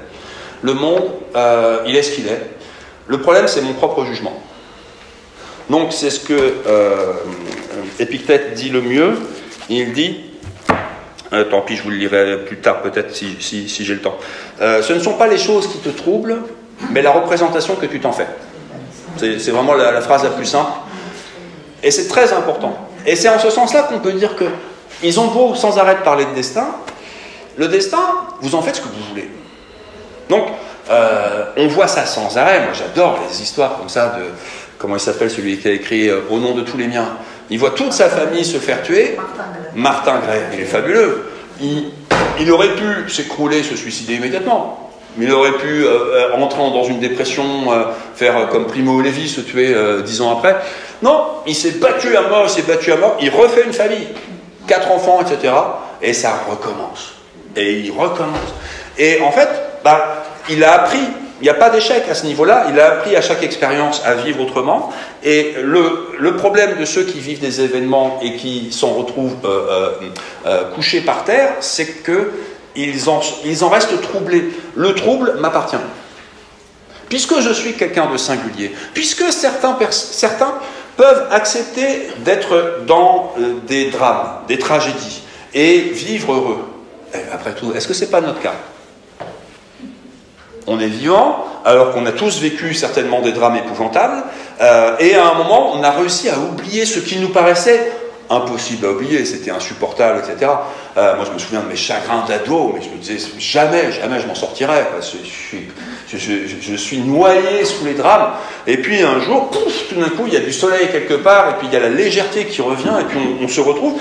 Le monde, il est ce qu'il est. Le problème, c'est mon propre jugement. Donc, c'est ce que Épictète dit le mieux. Il dit, tant pis, je vous le lirai plus tard peut-être si j'ai le temps. Ce ne sont pas les choses qui te troublent, mais la représentation que tu t'en fais. C'est vraiment la phrase la plus simple. Et c'est très important. Et c'est en ce sens-là qu'on peut dire qu'ils ont beau sans arrêt de parler de destin, le destin, vous en faites ce que vous voulez. Donc, on voit ça sans arrêt. Moi, j'adore les histoires comme ça de... Comment il s'appelle celui qui a écrit « Au nom de tous les miens ». Il voit toute sa famille se faire tuer. Martin Gray. Il est fabuleux. Il aurait pu s'écrouler, se suicider immédiatement. Il aurait pu entrer dans une dépression, faire comme Primo Levi, se tuer 10 ans après. Non, il s'est battu à mort, il refait une famille, 4 enfants, etc. Et ça recommence. Et il recommence. Et en fait, il a appris, il n'y a pas d'échec à ce niveau-là, il a appris à chaque expérience à vivre autrement. Et le problème de ceux qui vivent des événements et qui s'en retrouvent couchés par terre, c'est que ils en restent troublés. Le trouble m'appartient. Puisque je suis quelqu'un de singulier, puisque certains peuvent accepter d'être dans des drames, des tragédies, et vivre heureux. Et après tout, est-ce que ce n'est pas notre cas? On est vivant, alors qu'on a tous vécu certainement des drames épouvantables, et à un moment, on a réussi à oublier ce qui nous paraissait impossible à oublier, c'était insupportable, etc. Moi, je me souviens de mes chagrins d'ado, mais je me disais, jamais je m'en sortirais, parce que je suis noyé sous les drames. Et puis un jour, pouf, tout d'un coup, il y a du soleil quelque part, et puis il y a la légèreté qui revient, et puis on se retrouve.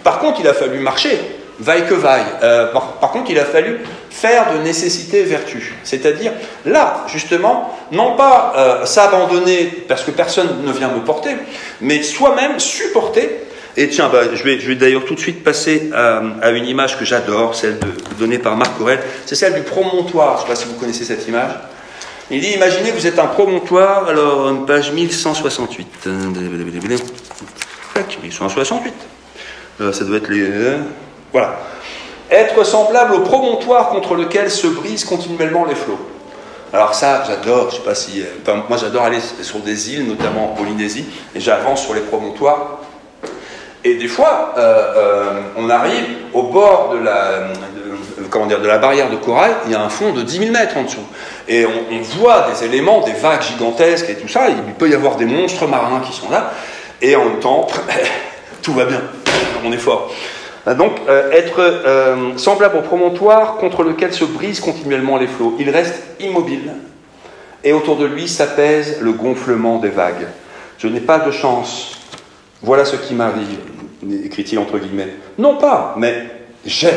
Par contre, il a fallu marcher, vaille que vaille. Par contre, il a fallu faire de nécessité vertu. C'est-à-dire, là, justement, non pas s'abandonner parce que personne ne vient me porter, mais soi-même supporter. Et tiens, je vais d'ailleurs tout de suite passer à une image que j'adore, celle donnée par Marc Aurèle. C'est celle du promontoire. Je ne sais pas si vous connaissez cette image. Il dit, imaginez, vous êtes un promontoire, alors page 1168. 1168. Ça doit être les... Voilà. Être semblable au promontoire contre lequel se brisent continuellement les flots. Alors ça, j'adore, je sais pas si... Enfin, moi, j'adore aller sur des îles, notamment en Polynésie, et j'avance sur les promontoires. Et des fois, on arrive au bord de la barrière de corail, il y a un fond de 10 000 mètres en dessous. Et on voit des éléments, des vagues gigantesques et tout ça, il peut y avoir des monstres marins qui sont là, et en même temps, tout va bien, on est fort. Donc, être semblable au promontoire contre lequel se brisent continuellement les flots. Il reste immobile, et autour de lui s'apaise le gonflement des vagues. Je n'ai pas de chance. Voilà ce qui m'arrive, écrit-il entre guillemets. Non pas, mais j'ai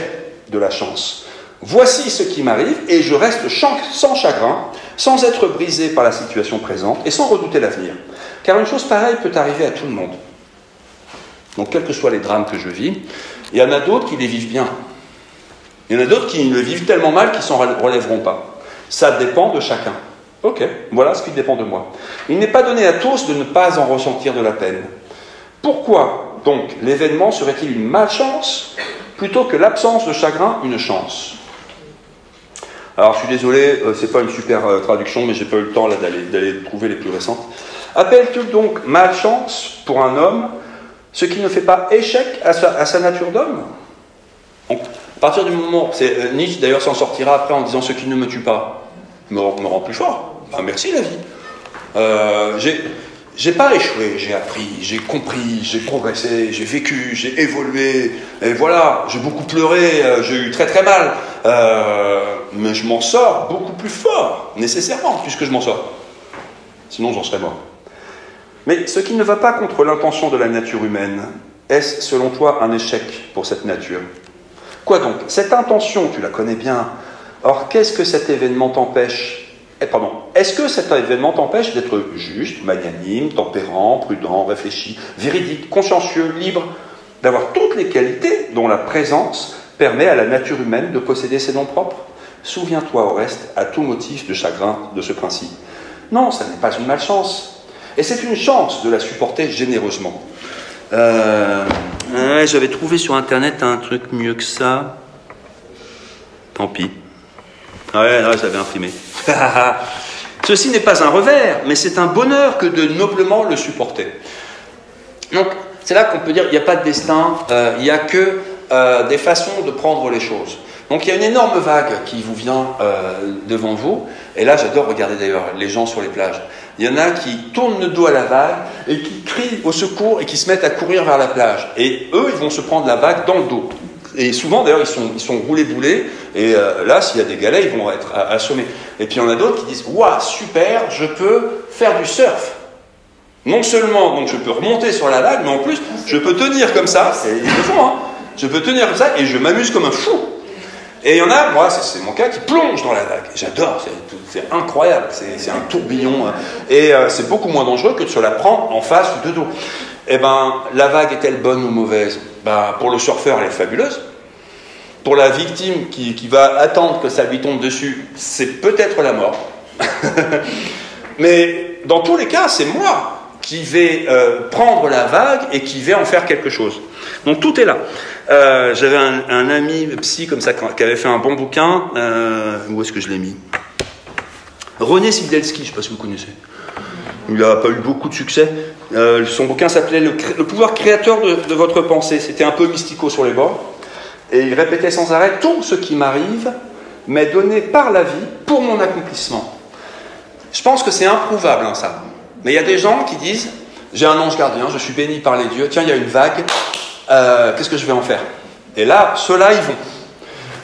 de la chance. Voici ce qui m'arrive, et je reste sans chagrin, sans être brisé par la situation présente, et sans redouter l'avenir. Car une chose pareille peut arriver à tout le monde. Donc, quels que soient les drames que je vis, il y en a d'autres qui les vivent bien. Il y en a d'autres qui le vivent tellement mal qu'ils ne s'en relèveront pas. Ça dépend de chacun. Ok, voilà ce qui dépend de moi. Il n'est pas donné à tous de ne pas en ressentir de la peine. Pourquoi, donc, l'événement serait-il une malchance plutôt que l'absence de chagrin une chance? Alors, je suis désolé, c'est pas une super traduction, mais j'ai pas eu le temps là d'aller trouver les plus récentes. Appelle-t-il donc malchance pour un homme ce qui ne fait pas échec à sa nature d'homme? À partir du moment... Nietzsche d'ailleurs s'en sortira après en disant « ce qui ne me tue pas me rend plus fort ». Ben, merci la vie. J'ai pas échoué, j'ai appris, j'ai compris, j'ai progressé, j'ai vécu, j'ai évolué, et voilà, j'ai beaucoup pleuré, j'ai eu très très mal, mais je m'en sors beaucoup plus fort, nécessairement, puisque je m'en sors. Sinon j'en serais mort. Mais ce qui ne va pas contre l'intention de la nature humaine, est-ce selon toi un échec pour cette nature? Quoi donc? Cette intention, tu la connais bien. Or, qu'est-ce que cet événement t'empêche? Est-ce que cet événement t'empêche d'être juste, magnanime, tempérant, prudent, réfléchi, véridique, consciencieux, libre, d'avoir toutes les qualités dont la présence permet à la nature humaine de posséder ses noms propres? Souviens-toi au reste, à tout motif de chagrin de ce principe. Non, ça n'est pas une malchance. Et c'est une chance de la supporter généreusement. J'avais trouvé sur Internet un truc mieux que ça. Tant pis. Ouais, j'avais imprimé. Ceci n'est pas un revers, mais c'est un bonheur que de noblement le supporter. Donc, c'est là qu'on peut dire qu'il n'y a pas de destin, il n'y a que des façons de prendre les choses. Donc, il y a une énorme vague qui vous vient devant vous. Et là, j'adore regarder d'ailleurs les gens sur les plages. Il y en a qui tournent le dos à la vague et qui crient au secours et qui se mettent à courir vers la plage. Et eux, ils vont se prendre la vague dans le dos. Et souvent, d'ailleurs, ils sont roulés-boulés. Et là, s'il y a des galets, ils vont être assommés. Et puis, il y en a d'autres qui disent « Waouh, super, je peux faire du surf !» Non seulement, donc, je peux remonter sur la vague, mais en plus, je peux tenir comme ça. Et ils le font, hein. Je peux tenir comme ça et je m'amuse comme un fou. Et il y en a, moi, c'est mon cas, qui plonge dans la vague. J'adore, c'est incroyable. C'est un tourbillon. Et c'est beaucoup moins dangereux que de se la prendre en face ou de dos. Eh bien, la vague est-elle bonne ou mauvaise? Pour le surfeur, elle est fabuleuse. Pour la victime qui va attendre que ça lui tombe dessus, c'est peut-être la mort. Mais dans tous les cas, c'est moi qui vais prendre la vague et qui vais en faire quelque chose. Donc tout est là. J'avais un ami psy comme ça qui avait fait un bon bouquin. Où est-ce que je l'ai mis? René Sidelski, je ne sais pas si vous connaissez. Il n'a pas eu beaucoup de succès. Son bouquin s'appelait le pouvoir créateur de votre pensée. C'était un peu mystico sur les bords. Et il répétait sans arrêt: tout ce qui m'arrive m'est donné par la vie pour mon accomplissement. Je pense que c'est improuvable, hein, ça. Mais il y a des gens qui disent: j'ai un ange gardien, je suis béni par les dieux, tiens, il y a une vague, qu'est-ce que je vais en faire? Et là, ceux-là, ils vont.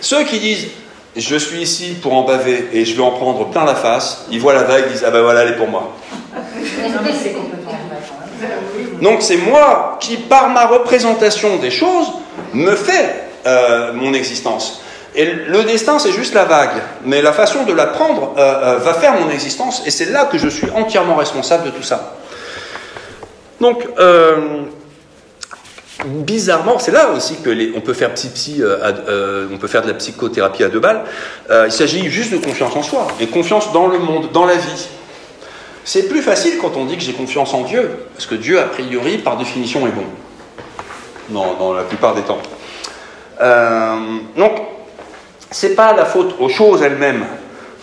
Ceux qui disent: je suis ici pour en baver et je vais en prendre plein la face, ils voient la vague, ils disent: ah ben voilà, elle est pour moi. Donc c'est moi qui, par ma représentation des choses, me fais mon existence. Et le destin, c'est juste la vague. Mais la façon de la prendre va faire mon existence. Et c'est là que je suis entièrement responsable de tout ça. Donc, bizarrement, c'est là aussi que on peut faire on peut faire de la psychothérapie à 2 balles. Il s'agit juste de confiance en soi. Et confiance dans le monde, dans la vie. C'est plus facile quand on dit que j'ai confiance en Dieu. Parce que Dieu, a priori, par définition, est bon. Dans la plupart des temps. Donc, c'est pas la faute aux choses elles-mêmes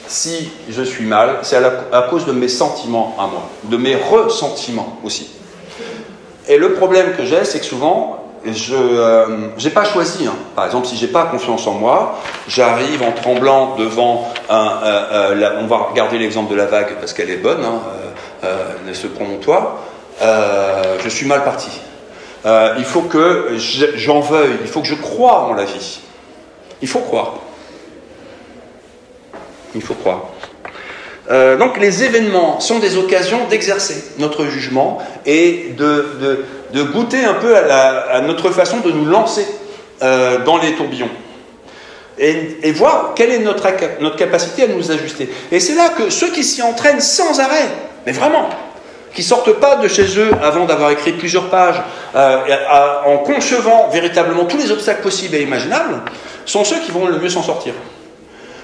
si je suis mal, c'est à cause de mes sentiments à moi, de mes ressentiments aussi. Et le problème que j'ai, c'est que souvent, je n'ai pas choisi. Hein. Par exemple, si j'ai pas confiance en moi, j'arrive en tremblant devant on va regarder l'exemple de la vague parce qu'elle est bonne, hein, ce promontoire. Je suis mal parti. Il faut que j'en veuille, il faut que je croie en la vie. Il faut croire. Il faut croire. Donc les événements sont des occasions d'exercer notre jugement et de goûter un peu à notre façon de nous lancer dans les tourbillons. Et voir quelle est notre capacité à nous ajuster. Et c'est là que ceux qui s'y entraînent sans arrêt, mais vraiment, qui ne sortent pas de chez eux avant d'avoir écrit plusieurs pages, en concevant véritablement tous les obstacles possibles et imaginables, sont ceux qui vont le mieux s'en sortir.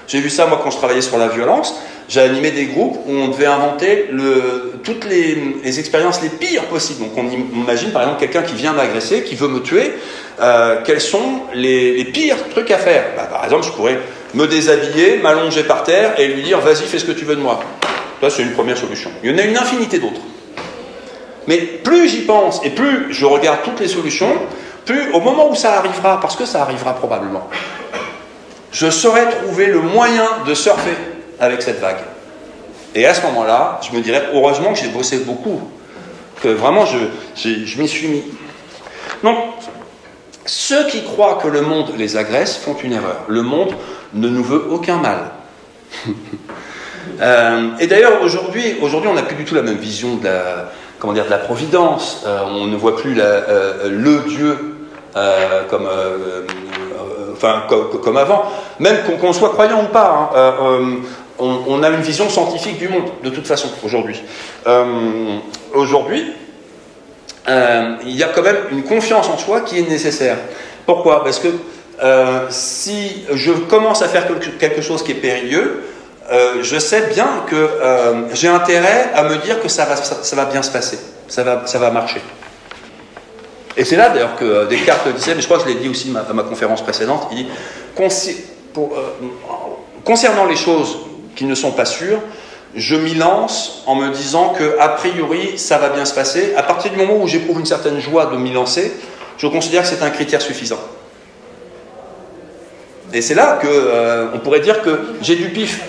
J'ai vu ça, moi, quand je travaillais sur la violence. J'ai animé des groupes où on devait inventer toutes les expériences les pires possibles. Donc on imagine, par exemple, quelqu'un qui vient m'agresser, qui veut me tuer. Quels sont les pires trucs à faire? Par exemple, je pourrais me déshabiller, m'allonger par terre et lui dire: vas-y, fais ce que tu veux de moi. Ça, c'est une première solution. Il y en a une infinité d'autres. Mais plus j'y pense et plus je regarde toutes les solutions, plus au moment où ça arrivera, parce que ça arrivera probablement, je saurai trouver le moyen de surfer avec cette vague. Et à ce moment-là, je me dirais, heureusement que j'ai bossé beaucoup, que vraiment je m'y suis mis. Donc, ceux qui croient que le monde les agresse font une erreur. Le monde ne nous veut aucun mal. Et d'ailleurs, aujourd'hui, on n'a plus du tout la même vision de la providence. On ne voit plus le Dieu comme avant. Même qu'on soit croyant ou pas, hein, on a une vision scientifique du monde, de toute façon, aujourd'hui. Aujourd'hui, il y a quand même une confiance en soi qui est nécessaire. Pourquoi? Parce que si je commence à faire quelque chose qui est périlleux, je sais bien que j'ai intérêt à me dire que ça va bien se passer, ça va marcher. Et c'est là d'ailleurs que Descartes disait, mais je crois que je l'ai dit aussi à ma conférence précédente, il dit, concernant les choses qui ne sont pas sûres, je m'y lance en me disant que a priori ça va bien se passer. À partir du moment où j'éprouve une certaine joie de m'y lancer, je considère que c'est un critère suffisant. Et c'est là qu'on pourrait dire que j'ai du pif.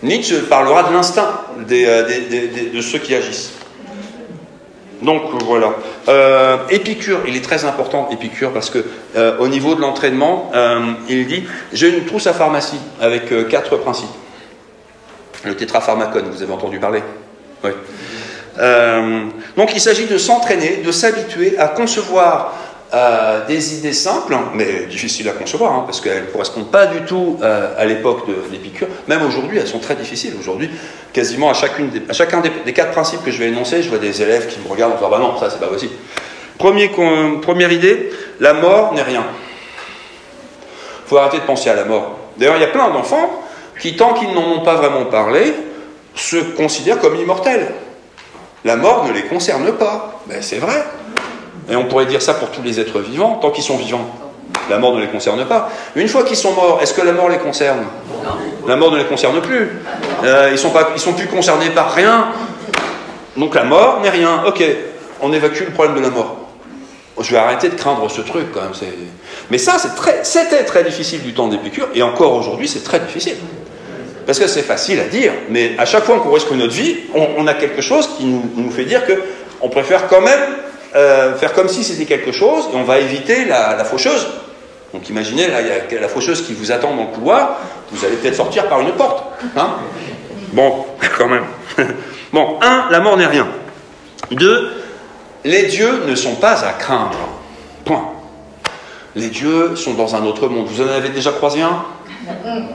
Nietzsche parlera de l'instinct de ceux qui agissent. Donc voilà. Épicure, il est très important, Épicure, parce que au niveau de l'entraînement, il dit, j'ai une trousse à pharmacie avec 4 principes. Le tétrapharmacone, vous avez entendu parler? Oui. Donc il s'agit de s'entraîner, de s'habituer à concevoir des idées simples, mais difficiles à concevoir, hein, parce qu'elles ne correspondent pas du tout à l'époque de l'Épicure. Même aujourd'hui, elles sont très difficiles. Aujourd'hui, quasiment à chacun des 4 principes que je vais énoncer, je vois des élèves qui me regardent en disant « bah non, ça c'est pas possible ». Première idée, la mort n'est rien. Il faut arrêter de penser à la mort. D'ailleurs, il y a plein d'enfants qui, tant qu'ils n'en ont pas vraiment parlé, se considèrent comme immortels. La mort ne les concerne pas. Ben, c'est vrai. Et on pourrait dire ça pour tous les êtres vivants, tant qu'ils sont vivants. La mort ne les concerne pas. Mais une fois qu'ils sont morts, est-ce que la mort les concerne? La mort ne les concerne plus. Ils sont plus concernés par rien. Donc la mort n'est rien. Ok, on évacue le problème de la mort. Je vais arrêter de craindre ce truc quand même. Mais ça, c'était très difficile du temps d'Épicure, et encore aujourd'hui, c'est très difficile. Parce que c'est facile à dire, mais à chaque fois qu'on risque notre vie, on a quelque chose qui nous fait dire qu'on préfère quand même faire comme si c'était quelque chose, et on va éviter la faucheuse. Donc imaginez, là, il y a la faucheuse qui vous attend dans le couloir, vous allez peut-être sortir par une porte. Hein? Bon, quand même. Bon, 1, la mort n'est rien. 2, les dieux ne sont pas à craindre. Point. Les dieux sont dans un autre monde. Vous en avez déjà croisé un?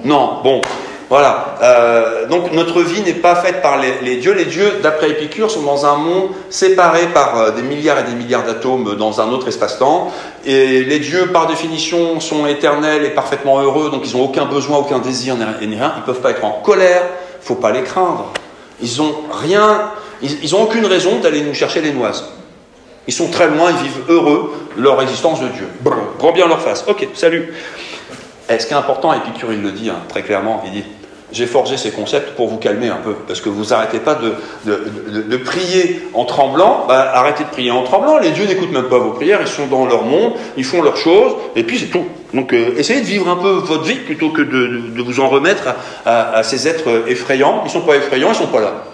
Non. Bon, voilà. Donc notre vie n'est pas faite par les dieux. Les dieux, d'après Épicure, sont dans un monde séparé par des milliards et des milliards d'atomes dans un autre espace-temps. Et les dieux, par définition, sont éternels et parfaitement heureux. Donc ils n'ont aucun besoin, aucun désir et ni rien. Ils ne peuvent pas être en colère. Il ne faut pas les craindre. Ils n'ont rien. Ils n'ont aucune raison d'aller nous chercher les noises. Ils sont très loin, ils vivent heureux de leur existence de Dieu. Grand bien leur face. Ok, salut. Et ce qui est important, Épicure, il le dit hein, très clairement, il dit « J'ai forgé ces concepts pour vous calmer un peu, parce que vous n'arrêtez pas de prier en tremblant. Bah, arrêtez de prier en tremblant, les dieux n'écoutent même pas vos prières, ils sont dans leur monde, ils font leurs choses, et puis c'est tout. Donc essayez de vivre un peu votre vie, plutôt que de vous en remettre à ces êtres effrayants. Ils ne sont pas effrayants, ils ne sont pas là.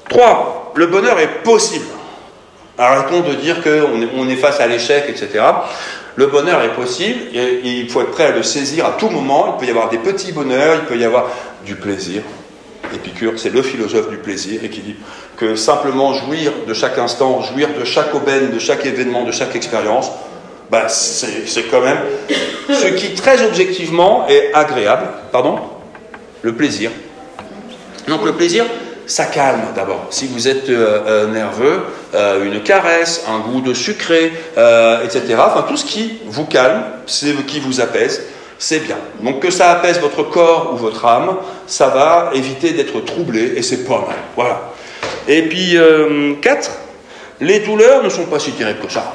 3. Le bonheur est possible. Arrêtons de dire qu'on est face à l'échec, etc. Le bonheur est possible et il faut être prêt à le saisir à tout moment. Il peut y avoir des petits bonheurs, il peut y avoir du plaisir. Épicure, c'est le philosophe du plaisir et qui dit que simplement jouir de chaque instant, jouir de chaque aubaine, de chaque événement, de chaque expérience, bah c'est quand même ce qui très objectivement est agréable. Pardon ? Le plaisir. Donc le plaisir, ça calme d'abord. Si vous êtes nerveux, une caresse, un goût de sucré, etc. Enfin, tout ce qui vous calme, qui vous apaise, c'est bien. Donc que ça apaise votre corps ou votre âme, ça va éviter d'être troublé et c'est pas mal. Voilà. Et puis 4, les douleurs ne sont pas si terribles que ça.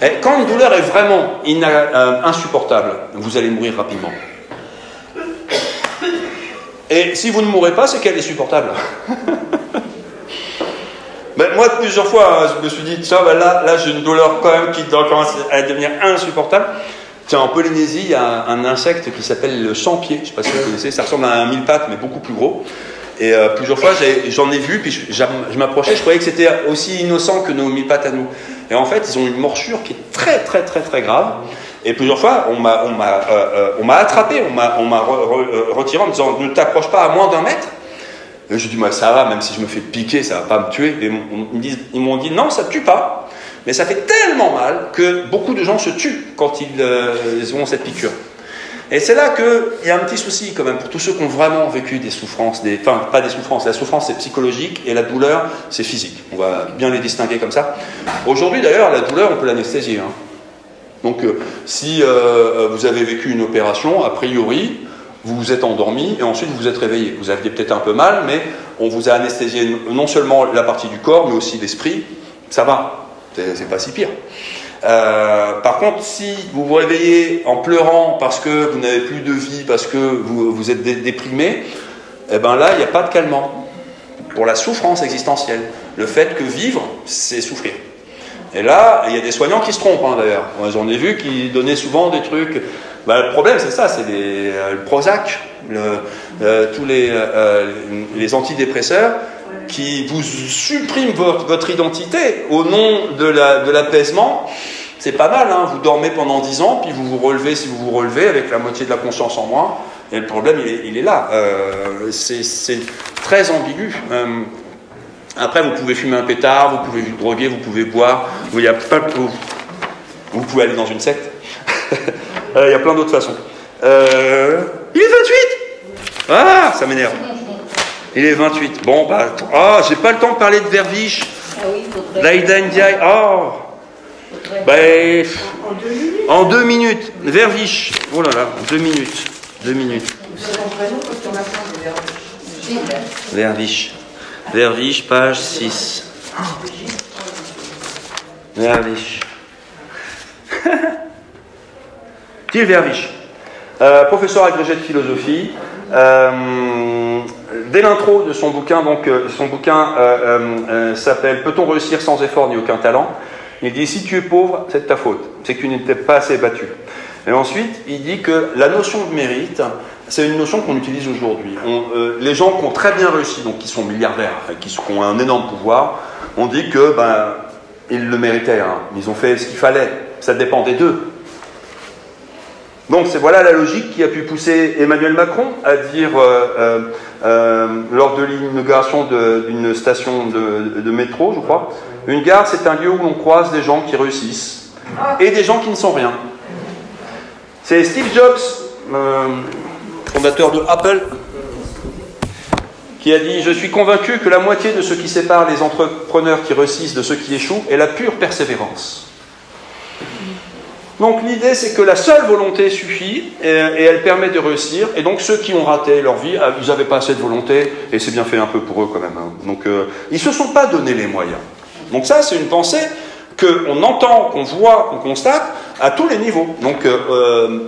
Et quand une douleur est vraiment insupportable, vous allez mourir rapidement. Et si vous ne mourrez pas, c'est qu'elle est supportable. Ben, moi, plusieurs fois, je me suis dit, tiens, ben là j'ai une douleur quand même qui commence à devenir insupportable. Tiens, en Polynésie, il y a un insecte qui s'appelle le champier. Je ne sais pas si vous connaissez, ça ressemble à un mille-pattes, mais beaucoup plus gros. Et plusieurs fois, j'en ai vu, puis je m'approchais, je croyais que c'était aussi innocent que nos mille-pattes à nous. Et en fait, ils ont une morsure qui est très, très, très, très grave. Et plusieurs fois, on m'a attrapé, on m'a retiré en me disant « Ne t'approche pas à moins d'1 mètre ». Et je dis « Ça va, même si je me fais piquer, ça ne va pas me tuer ». Et ils m'ont dit « Non, ça ne tue pas ». Mais ça fait tellement mal que beaucoup de gens se tuent quand ils ont cette piqûre. Et c'est là qu'il y a un petit souci quand même pour tous ceux qui ont vraiment vécu des souffrances, enfin pas des souffrances, la souffrance c'est psychologique et la douleur c'est physique. On va bien les distinguer comme ça. Aujourd'hui d'ailleurs, la douleur on peut l'anesthésier. Hein. Donc si vous avez vécu une opération, a priori, vous vous êtes endormi et ensuite vous vous êtes réveillé. Vous aviez peut-être un peu mal, mais on vous a anesthésié non seulement la partie du corps, mais aussi l'esprit. Ça va. C'est pas si pire. Par contre, si vous vous réveillez en pleurant parce que vous n'avez plus de vie, parce que vous êtes déprimé, eh ben là, il n'y a pas de calmant pour la souffrance existentielle. Le fait que vivre, c'est souffrir. Et là, il y a des soignants qui se trompent, hein, d'ailleurs. J'en ai vu qui donnaient souvent des trucs. Le problème, c'est ça, c'est le Prozac, tous les antidépresseurs qui vous suppriment votre identité au nom de l'apaisement. C'est pas mal, hein, vous dormez pendant 10 ans, puis vous vous relevez si vous vous relevez avec la moitié de la conscience en moins. Et le problème, il est là. C'est très ambigu. Après, vous pouvez fumer un pétard, vous pouvez vous droguer, vous pouvez boire. Vous pouvez aller dans une secte. Il y a plein d'autres façons. Il est 28 ! Ah, ça m'énerve. Il est 28. Bon, bah... Oh, j'ai pas le temps de parler de Verviche. Ah oui, Laïda Ndiaye. Oh bah, en 2 minutes. Verviche. Oh là là, 2 minutes. 2 minutes. Verviche. Verviche, page 6. Verviche. Gilles Verviche, professeur agrégé de philosophie. Dès l'intro de son bouquin, s'appelle « Peut-on réussir sans effort ni aucun talent ?» Il dit « Si tu es pauvre, c'est de ta faute, c'est que tu n'étais pas assez battu. » Et ensuite, il dit que la notion de mérite, c'est une notion qu'on utilise aujourd'hui. Les gens qui ont très bien réussi, donc qui sont milliardaires, qui ont un énorme pouvoir, on dit que ils le méritaient, hein. Ils ont fait ce qu'il fallait, ça dépendait d'eux. Donc voilà la logique qui a pu pousser Emmanuel Macron à dire lors de l'inauguration d'une station de métro, je crois, une gare c'est un lieu où l'on croise des gens qui réussissent et des gens qui ne sont rien. C'est Steve Jobs, fondateur de Apple, qui a dit « Je suis convaincu que la moitié de ce qui sépare les entrepreneurs qui réussissent de ceux qui échouent est la pure persévérance. » Donc l'idée c'est que la seule volonté suffit et elle permet de réussir. Et donc ceux qui ont raté leur vie, ils n'avaient pas assez de volonté et c'est bien fait un peu pour eux quand même. Hein. Donc ils ne se sont pas donné les moyens. Donc ça c'est une pensée qu'on entend, qu'on voit, qu'on constate à tous les niveaux. Donc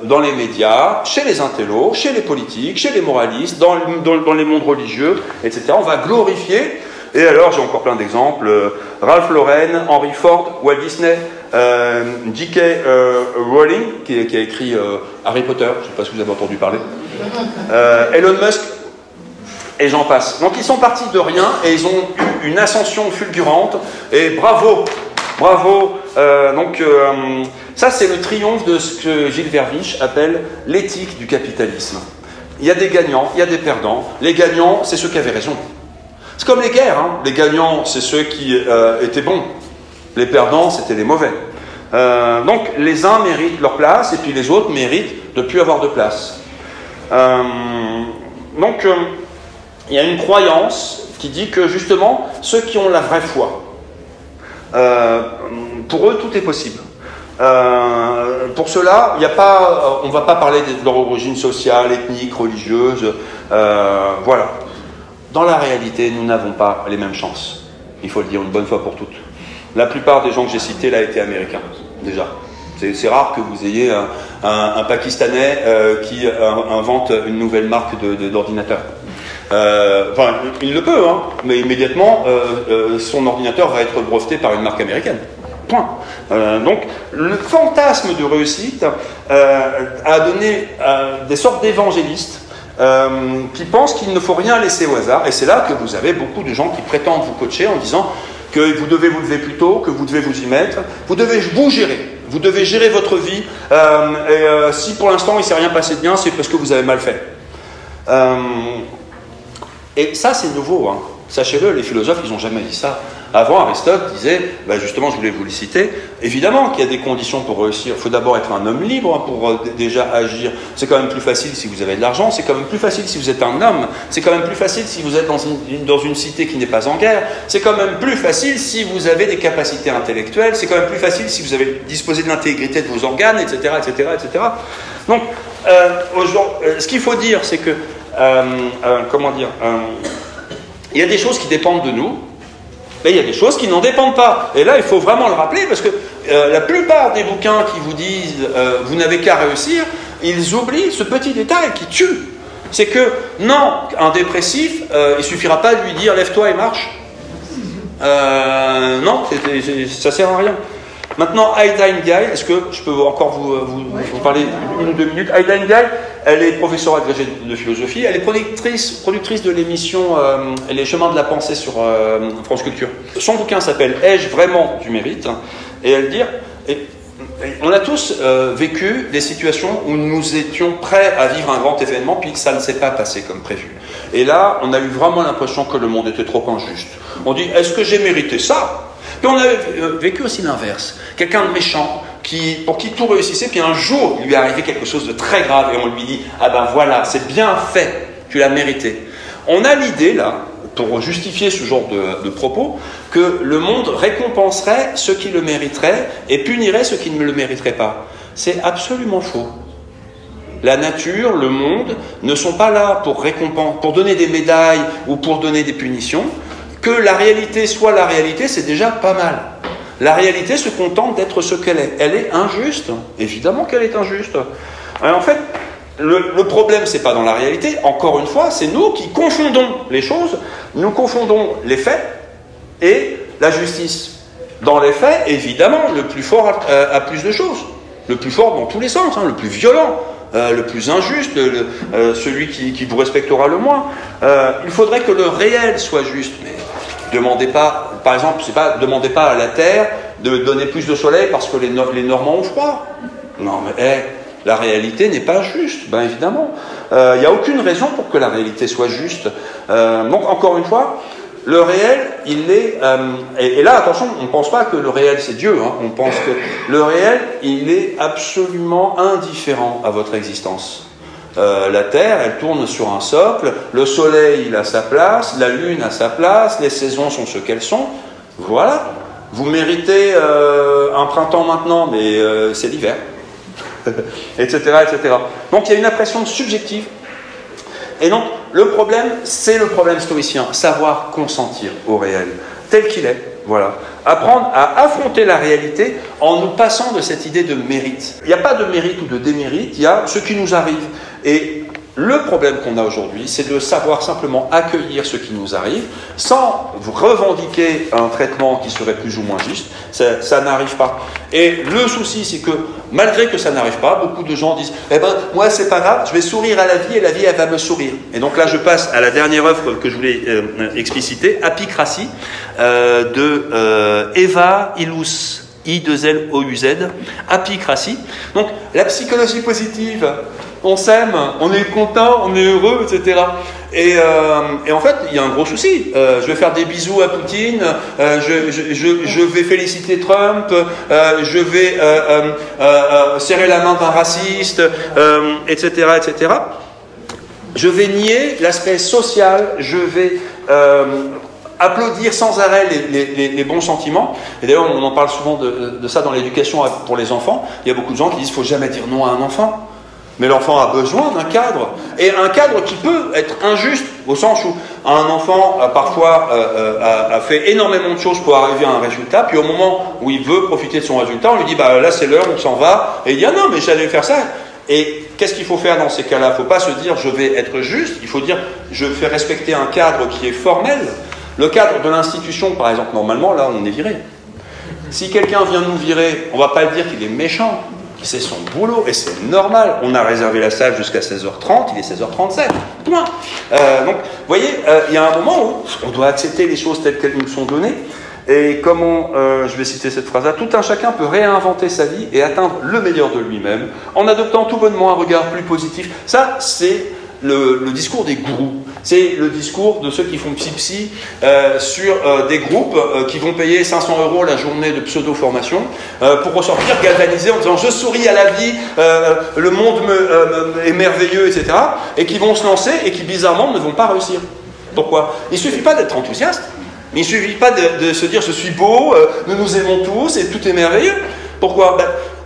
dans les médias, chez les intellos, chez les politiques, chez les moralistes, dans les mondes religieux, etc. On va glorifier. Et alors j'ai encore plein d'exemples. Ralph Lauren, Henry Ford, Walt Disney, J.K. Rowling, qui a écrit Harry Potter, je ne sais pas si vous avez entendu parler, Elon Musk, et j'en passe. Donc ils sont partis de rien et ils ont eu une ascension fulgurante, et bravo, bravo. Ça c'est le triomphe de ce que Gilles Verviche appelle l'éthique du capitalisme. Il y a des gagnants, il y a des perdants. Les gagnants, c'est ceux qui avaient raison. C'est comme les guerres, hein. Les gagnants, c'est ceux qui étaient bons. Les perdants, c'était les mauvais. Donc, les uns méritent leur place, et puis les autres méritent de ne plus avoir de place. Il y a une croyance qui dit que, justement, ceux qui ont la vraie foi, pour eux, tout est possible. Pour cela, on ne va pas parler de leur origine sociale, ethnique, religieuse, voilà. Dans la réalité, nous n'avons pas les mêmes chances. Il faut le dire une bonne fois pour toutes. La plupart des gens que j'ai cités là étaient américains, déjà. C'est rare que vous ayez un Pakistanais qui invente une nouvelle marque d'ordinateur. Il le peut, hein, mais immédiatement, son ordinateur va être breveté par une marque américaine. Point. Donc, le fantasme de réussite a donné des sortes d'évangélistes qui pensent qu'il ne faut rien laisser au hasard. Et c'est là que vous avez beaucoup de gens qui prétendent vous coacher en disant que vous devez vous lever plus tôt, que vous devez vous y mettre, vous devez vous gérer. Vous devez gérer votre vie. Si pour l'instant il ne s'est rien passé de bien, c'est parce que vous avez mal fait. Et ça, c'est nouveau. Hein. Sachez-le, les philosophes, ils n'ont jamais dit ça. Avant, Aristote disait, justement, je voulais vous le citer, évidemment qu'il y a des conditions pour réussir. Il faut d'abord être un homme libre pour déjà agir. C'est quand même plus facile si vous avez de l'argent, c'est quand même plus facile si vous êtes un homme, c'est quand même plus facile si vous êtes dans une cité qui n'est pas en guerre, c'est quand même plus facile si vous avez des capacités intellectuelles, c'est quand même plus facile si vous avez disposé de l'intégrité de vos organes, etc., etc., etc. Donc, ce qu'il faut dire, c'est que, il y a des choses qui dépendent de nous, mais il y a des choses qui n'en dépendent pas. Et là, il faut vraiment le rappeler, parce que la plupart des bouquins qui vous disent « vous n'avez qu'à réussir », ils oublient ce petit détail qui tue. C'est que, non, un dépressif, il ne suffira pas de lui dire « lève-toi et marche ». Non, ça ne sert à rien. Maintenant, Ida Ndiaye, est-ce que je peux encore vous parler 1 ou 2 minutes? Ida Ndiaye, elle est professeure agrégée de philosophie, elle est productrice de l'émission Les chemins de la pensée sur France Culture. Son bouquin s'appelle « Ai-je vraiment du mérite ?» Et elle dit on a tous vécu des situations où nous étions prêts à vivre un grand événement, puis ça ne s'est pas passé comme prévu. Et là, on a eu vraiment l'impression que le monde était trop injuste. On dit, est-ce que j'ai mérité ça? Puis on a vécu aussi l'inverse. Quelqu'un de méchant, pour qui tout réussissait, puis un jour, il lui est arrivé quelque chose de très grave, et on lui dit, ah ben voilà, c'est bien fait, tu l'as mérité. On a l'idée, là, pour justifier ce genre de propos, que le monde récompenserait ceux qui le mériteraient et punirait ceux qui ne le mériteraient pas. C'est absolument faux. La nature, le monde, ne sont pas là pour donner des médailles ou pour donner des punitions. Que la réalité soit la réalité, c'est déjà pas mal. La réalité se contente d'être ce qu'elle est. Elle est injuste. Évidemment qu'elle est injuste. Alors, en fait, le problème, c'est pas dans la réalité. Encore une fois, c'est nous qui confondons les choses. Nous confondons les faits et la justice. Dans les faits, évidemment, le plus fort a plus de choses. Le plus fort dans tous les sens, le plus violent, le plus injuste, celui qui vous respectera le moins. Il faudrait que le réel soit juste. Mais demandez pas, par exemple, demandez pas à la Terre de donner plus de soleil parce que les Normands ont froid. Non, mais la réalité n'est pas juste, bien évidemment. Il n'y a aucune raison pour que la réalité soit juste. Donc, encore une fois, le réel, il est... et là, attention, on ne pense pas que le réel, c'est Dieu. On pense que le réel, il est absolument indifférent à votre existence. La Terre, elle tourne sur un socle, le Soleil, il a sa place, la Lune a sa place, les saisons sont ce qu'elles sont. Voilà. Vous méritez un printemps maintenant, mais c'est l'hiver. Etc., etc. Donc, il y a une impression subjective. Et donc, le problème, c'est le problème stoïcien, savoir consentir au réel, tel qu'il est, voilà. Apprendre à affronter la réalité en nous passant de cette idée de mérite. Il n'y a pas de mérite ou de démérite, il y a ce qui nous arrive. Et le problème qu'on a aujourd'hui, c'est de savoir simplement accueillir ce qui nous arrive, sans vous revendiquer un traitement qui serait plus ou moins juste. Ça n'arrive pas. Et le souci, c'est que, malgré que ça n'arrive pas, beaucoup de gens disent « Eh ben, moi, c'est pas grave, je vais sourire à la vie et la vie, elle va me sourire. » Et donc là, je passe à la dernière œuvre que je voulais expliciter, Apicratie, de Eva Illouz. I2L-O-U-Z, Apicratie. Donc, la psychologie positive, on s'aime, on est content, on est heureux, etc. Et en fait, il y a un gros souci. Je vais faire des bisous à Poutine, je vais féliciter Trump, je vais serrer la main d'un raciste, etc., etc. Je vais nier l'aspect social, je vais... applaudir sans arrêt les bons sentiments. Et d'ailleurs, on en parle souvent de ça dans l'éducation pour les enfants. Il y a beaucoup de gens qui disent qu'il ne faut jamais dire non à un enfant. Mais l'enfant a besoin d'un cadre. Et un cadre qui peut être injuste, au sens où un enfant, parfois, a fait énormément de choses pour arriver à un résultat, puis au moment où il veut profiter de son résultat, on lui dit, bah là c'est l'heure, on s'en va. Et il dit, ah non, mais j'allais faire ça. Et qu'est-ce qu'il faut faire dans ces cas-là? Il ne faut pas se dire, je vais être juste. Il faut dire, je fais respecter un cadre qui est formel. Le cadre de l'institution, par exemple, normalement, là, on est viré. Si quelqu'un vient nous virer, on ne va pas le dire qu'il est méchant. C'est son boulot et c'est normal. On a réservé la salle jusqu'à 16h30, il est 16h37. Point. Donc, vous voyez, il y a un moment où on doit accepter les choses telles qu'elles nous sont données. Et comment, je vais citer cette phrase-là, tout un chacun peut réinventer sa vie et atteindre le meilleur de lui-même en adoptant tout bonnement un regard plus positif. Ça, c'est le discours des gourous. C'est le discours de ceux qui font psy sur des groupes qui vont payer 500 € la journée de pseudo-formation pour ressortir galvanisés en disant « je souris à la vie, le monde est merveilleux, etc. » et qui vont se lancer et qui bizarrement ne vont pas réussir. Pourquoi? Il ne suffit pas d'être enthousiaste, mais il ne suffit pas de se dire « je suis beau, nous nous aimons tous et tout est merveilleux ». Pourquoi?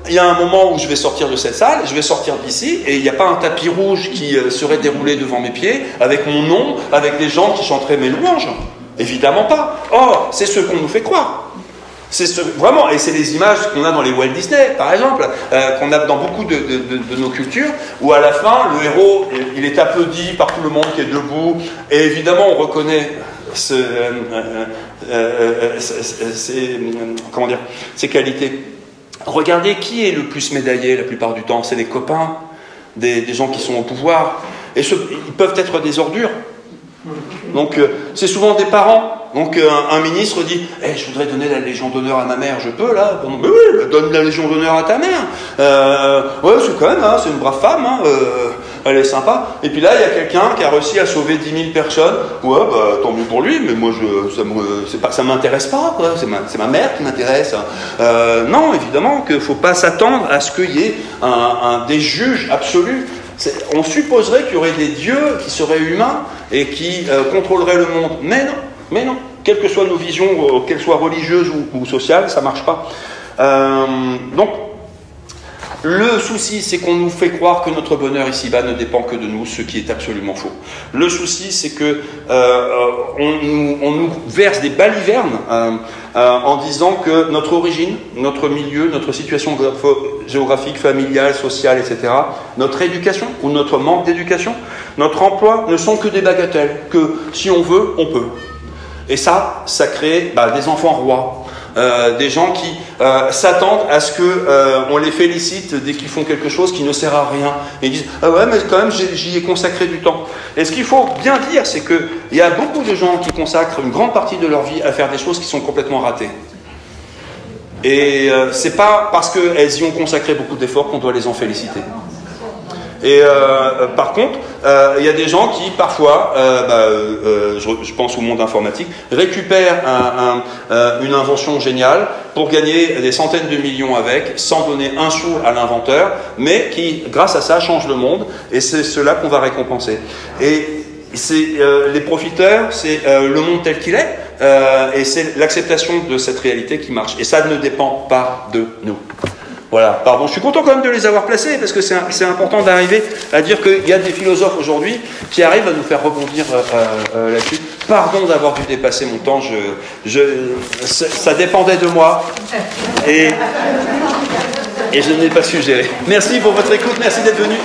Il y a un moment où je vais sortir de cette salle, je vais sortir d'ici, et il n'y a pas un tapis rouge qui serait déroulé devant mes pieds, avec mon nom, avec des gens qui chanteraient mes louanges. Évidemment pas. Or, c'est ce qu'on nous fait croire. Vraiment, et c'est les images qu'on a dans les Walt Disney, par exemple, qu'on a dans beaucoup de nos cultures, où à la fin, le héros, il est applaudi par tout le monde qui est debout, et évidemment, on reconnaît ses qualités. Regardez qui est le plus médaillé la plupart du temps, c'est les copains, des gens qui sont au pouvoir, et ils peuvent être des ordures. Donc c'est souvent des parents. Donc un ministre dit « je voudrais donner la Légion d'honneur à ma mère, je peux là ?» « Mais oui, donne la Légion d'honneur à ta mère. Ouais, c'est quand même, hein, c'est une brave femme, hein, elle est sympa. » Et puis là, il y a quelqu'un qui a réussi à sauver 10 000 personnes. Ouais, bah tant mieux pour lui, mais moi, ça m'intéresse pas, quoi. C'est ma mère qui m'intéresse. Non, évidemment qu'il ne faut pas s'attendre à ce qu'il y ait des juges absolus. On supposerait qu'il y aurait des dieux qui seraient humains et qui contrôleraient le monde. Mais non, quelles que soient nos visions, qu'elles soient religieuses ou sociales, ça ne marche pas. Donc, le souci, c'est qu'on nous fait croire que notre bonheur ici-bas ne dépend que de nous, ce qui est absolument faux. Le souci, c'est que on nous verse des balivernes en disant que notre origine, notre milieu, notre situation géographique, familiale, sociale, etc., notre éducation ou notre manque d'éducation, notre emploi ne sont que des bagatelles, que si on veut, on peut. Et ça crée des enfants rois. Des gens qui s'attendent à ce qu'on les félicite dès qu'ils font quelque chose qui ne sert à rien. Et ils disent « ah ouais, mais quand même, j'y ai consacré du temps ». Et ce qu'il faut bien dire, c'est qu'il y a beaucoup de gens qui consacrent une grande partie de leur vie à faire des choses qui sont complètement ratées. Et c'est pas parce qu'elles y ont consacré beaucoup d'efforts qu'on doit les en féliciter. Et par contre, il y a des gens qui parfois, je pense au monde informatique, récupèrent une invention géniale pour gagner des centaines de millions avec, sans donner un sou à l'inventeur, mais qui, grâce à ça, change le monde, et c'est cela qu'on va récompenser. Et c'est les profiteurs, c'est le monde tel qu'il est, et c'est l'acceptation de cette réalité qui marche. Et ça ne dépend pas de nous. Voilà, pardon, je suis content quand même de les avoir placés, parce que c'est important d'arriver à dire qu'il y a des philosophes aujourd'hui qui arrivent à nous faire rebondir là-dessus. Pardon d'avoir dû dépasser mon temps, ça dépendait de moi, et je n'ai pas su gérer. Merci pour votre écoute, merci d'être venu.